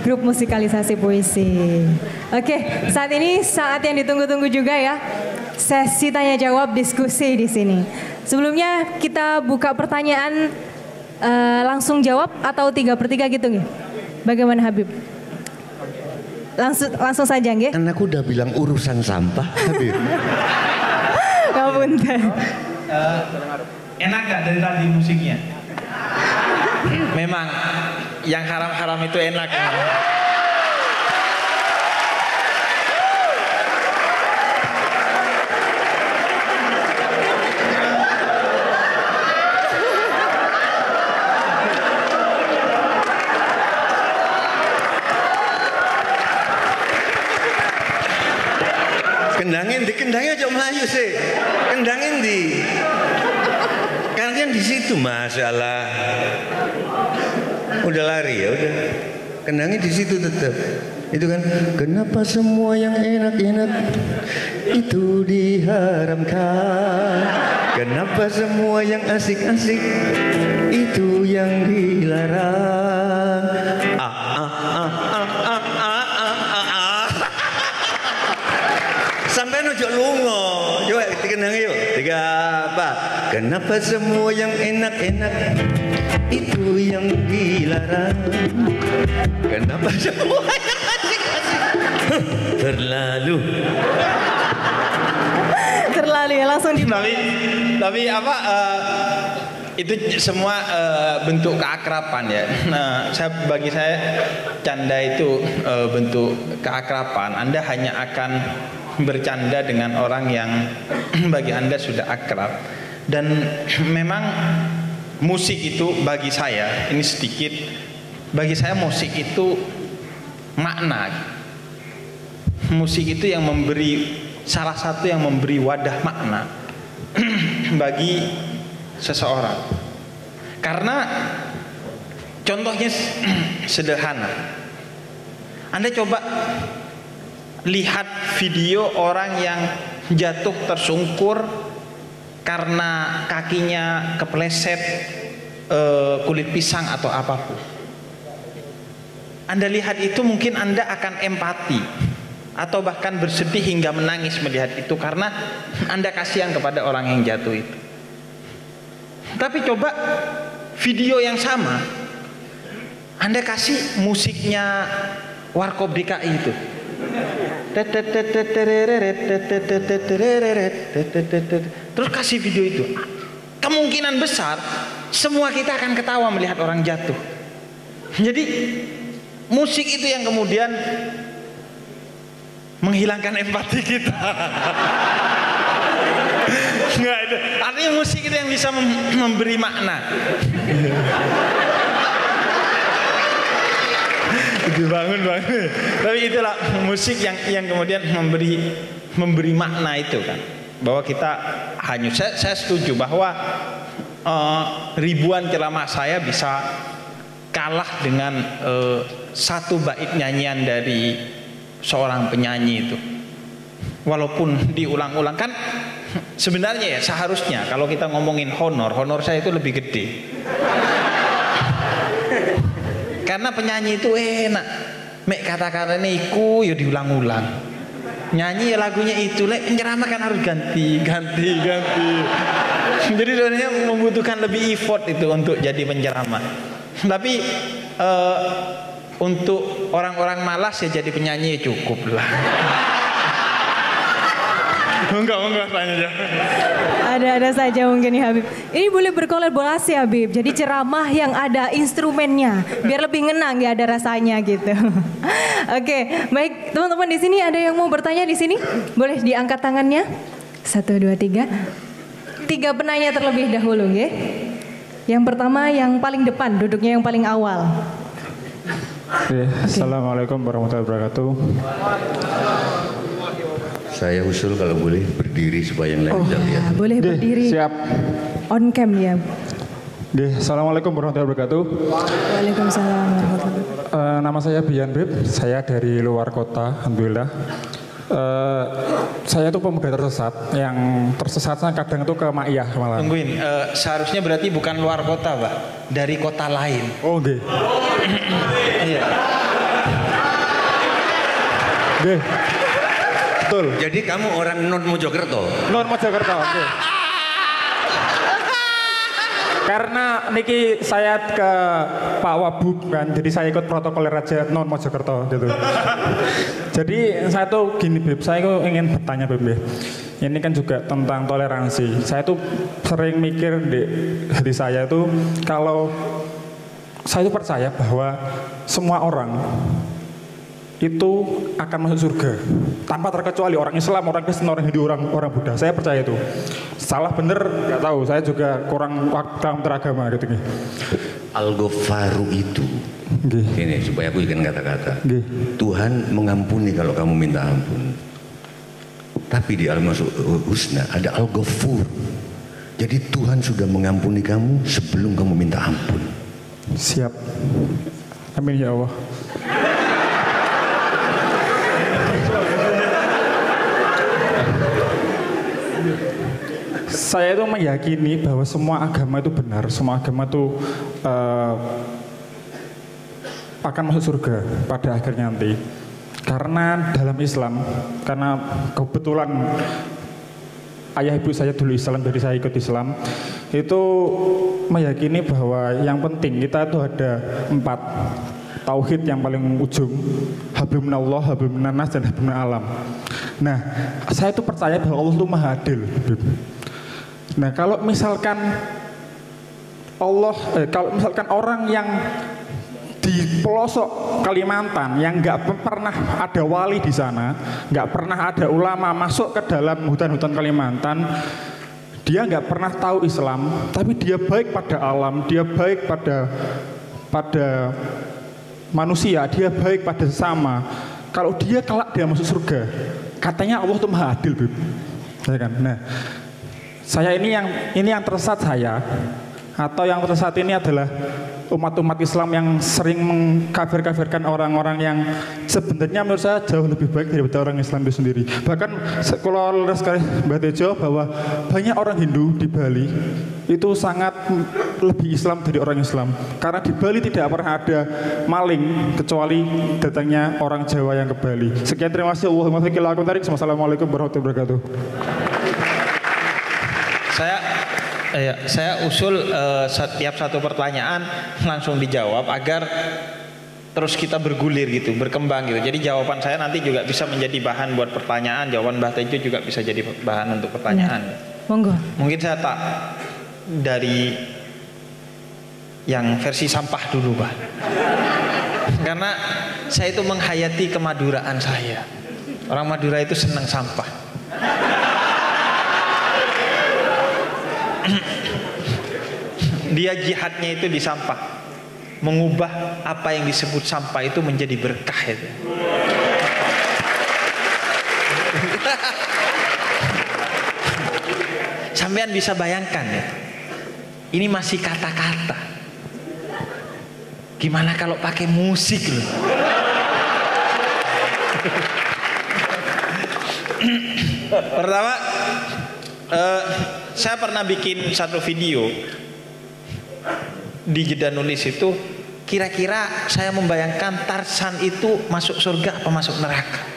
grup musikalisasi puisi. Oke, saat ini saat yang ditunggu-tunggu juga ya. Sesi tanya jawab diskusi di sini. Sebelumnya kita buka pertanyaan langsung jawab atau 3/3 gitu nih. Bagaimana Habib? Langsung saja nggih. Kan aku udah bilang urusan sampah, Habib. Ngapunten. Enak gak dari tadi musiknya? Memang yang haram-haram itu enak. Kendangin aja Melayu sih. Kendangin di. Kalian di situ masalah. Udah lari ya udah. Kendangin di situ tetap. Itu kan kenapa semua yang enak-enak itu diharamkan? Kenapa semua yang asik-asik itu yang dilarang? Sampai ojo lungo. Coba dikenangi yuk. 3, 4. Kenapa semua yang enak-enak itu yang dilarang? Kenapa semua yang asik-asik terlalu Ya langsung di. Tapi apa? Itu semua bentuk keakraban ya. Nah, bagi saya canda itu bentuk keakraban. Anda hanya akan bercanda dengan orang yang bagi Anda sudah akrab. Dan memang musik itu bagi saya, ini sedikit, bagi saya musik itu makna. Musik itu yang memberi, salah satu yang memberi wadah makna bagi seseorang. Karena contohnya sederhana. Anda coba lihat video orang yang jatuh tersungkur karena kakinya kepleset kulit pisang atau apapun. Anda lihat itu mungkin Anda akan empati atau bahkan bersedih hingga menangis melihat itu karena Anda kasihan kepada orang yang jatuh itu. Tapi coba video yang sama Anda kasih musiknya Warkop DKI itu. Terus kasih video itu. Kemungkinan besar semua kita akan ketawa melihat orang jatuh. Jadi musik itu yang kemudian menghilangkan empati kita. Nggak ada. Artinya musik itu yang bisa memberi makna. Dibangun. Tapi itulah musik yang kemudian memberi makna itu kan. Bahwa kita hanyut. Saya setuju bahwa ribuan ceramah saya bisa kalah dengan satu bait nyanyian dari seorang penyanyi itu. Walaupun diulang-ulang kan sebenarnya ya seharusnya kalau kita ngomongin honor saya itu lebih gede. Karena penyanyi itu enak. Mek kata-katanya iku ya diulang-ulang. Nyanyi lagunya itu, penceramah kan harus ganti. Jadi sebenarnya membutuhkan lebih effort itu untuk jadi penceramah. Tapi untuk orang-orang malas ya jadi penyanyi ya cukup lah. Enggak tanya aja. Ada saja mungkin ya Habib. Ini boleh berkolaborasi Habib. Jadi ceramah yang ada instrumennya, biar lebih ngenang ya ada rasanya gitu. Oke, baik teman-teman di sini ada yang mau bertanya di sini? Boleh diangkat tangannya? 1, 2, 3. 3 penanya terlebih dahulu ya. Yang pertama yang paling depan, duduknya yang paling awal. Oke. Assalamualaikum warahmatullahi wabarakatuh. Saya usul kalau boleh berdiri supaya yang lain bisa lihat. Boleh berdiri. Siap. On cam ya. Assalamualaikum warahmatullahi wabarakatuh. Waalaikumsalam warahmatullahi wabarakatuh. Nama saya Bian Bib. Saya dari luar kota, alhamdulillah. Saya itu pemuda tersesat. Yang tersesatnya kadang itu ke Maiyah malah. Tungguin, seharusnya berarti bukan luar kota, Pak. Dari kota lain. Oh, oke. Iya. Oke. Betul. Jadi kamu orang non Mojokerto? Non Mojokerto, oke. Karena niki saya ke Pak Wabub kan, jadi saya ikut protokol Raja non Mojokerto gitu. Jadi saya tuh gini Beb, saya tuh ingin bertanya Beb. Ini kan juga tentang toleransi. Saya tuh sering mikir di hati saya tuh kalau saya tuh percaya bahwa semua orang itu akan masuk surga tanpa terkecuali orang Islam, orang Kristen, orang Hindu, orang Buddha. Saya percaya itu. Salah bener nggak tahu. Saya juga kurang teragama gitu nih. Al-Ghafaru itu ini supaya aku ingat kata-kata. Tuhan mengampuni kalau kamu minta ampun. Tapi di Al-Mas'ul Husna ada Al-Ghafur. Jadi Tuhan sudah mengampuni kamu sebelum kamu minta ampun. Siap. Amin ya Allah. Saya itu meyakini bahwa semua agama itu benar, semua agama itu akan masuk surga pada akhirnya nanti. Karena dalam Islam, karena kebetulan ayah ibu saya dulu Islam, jadi saya ikut Islam, itu meyakini bahwa yang penting kita itu ada 4. Tauhid yang paling ujung, hablum minallah, hablum minannas, dan hablum alam. Nah, saya itu percaya bahwa Allah itu maha adil. Nah, kalau misalkan orang yang di pelosok Kalimantan yang nggak pernah ada wali di sana, nggak pernah ada ulama masuk ke dalam hutan-hutan Kalimantan, dia nggak pernah tahu Islam, tapi dia baik pada alam, dia baik pada manusia, dia baik pada sesama. Kalau dia kelak dia masuk surga, katanya Allah itu maha adil, Bib. Ya kan? Nah, saya ini yang tersesat saya, atau yang tersesat ini adalah umat-umat Islam yang sering mengkafir-kafirkan orang-orang yang sebenarnya menurut saya jauh lebih baik daripada orang Islam itu sendiri. Bahkan kalau sekali Mbak Tejo bahwa banyak orang Hindu di Bali itu sangat lebih Islam dari orang Islam. Karena di Bali tidak pernah ada maling kecuali datangnya orang Jawa yang ke Bali. Sekian, terima kasih. Wassalamualaikum warahmatullahi wabarakatuh. Saya usul setiap satu pertanyaan langsung dijawab agar terus kita bergulir gitu, berkembang gitu. Jadi jawaban saya nanti juga bisa menjadi bahan buat pertanyaan, jawaban Mbah Tejo juga bisa jadi bahan untuk pertanyaan. Monggo. Mungkin saya tak dari yang versi sampah dulu, Pak. Karena saya itu menghayati kemaduraan saya. Orang Madura itu senang sampah. Dia jihadnya itu di sampah. mengubah apa yang disebut sampah itu menjadi berkah itu. Sampean bisa bayangkan ya, ini masih kata-kata. Gimana kalau pakai musik loh? Pertama, saya pernah bikin satu video di jeda nulis itu. Kira-kira saya membayangkan Tarsan itu masuk surga apa masuk neraka?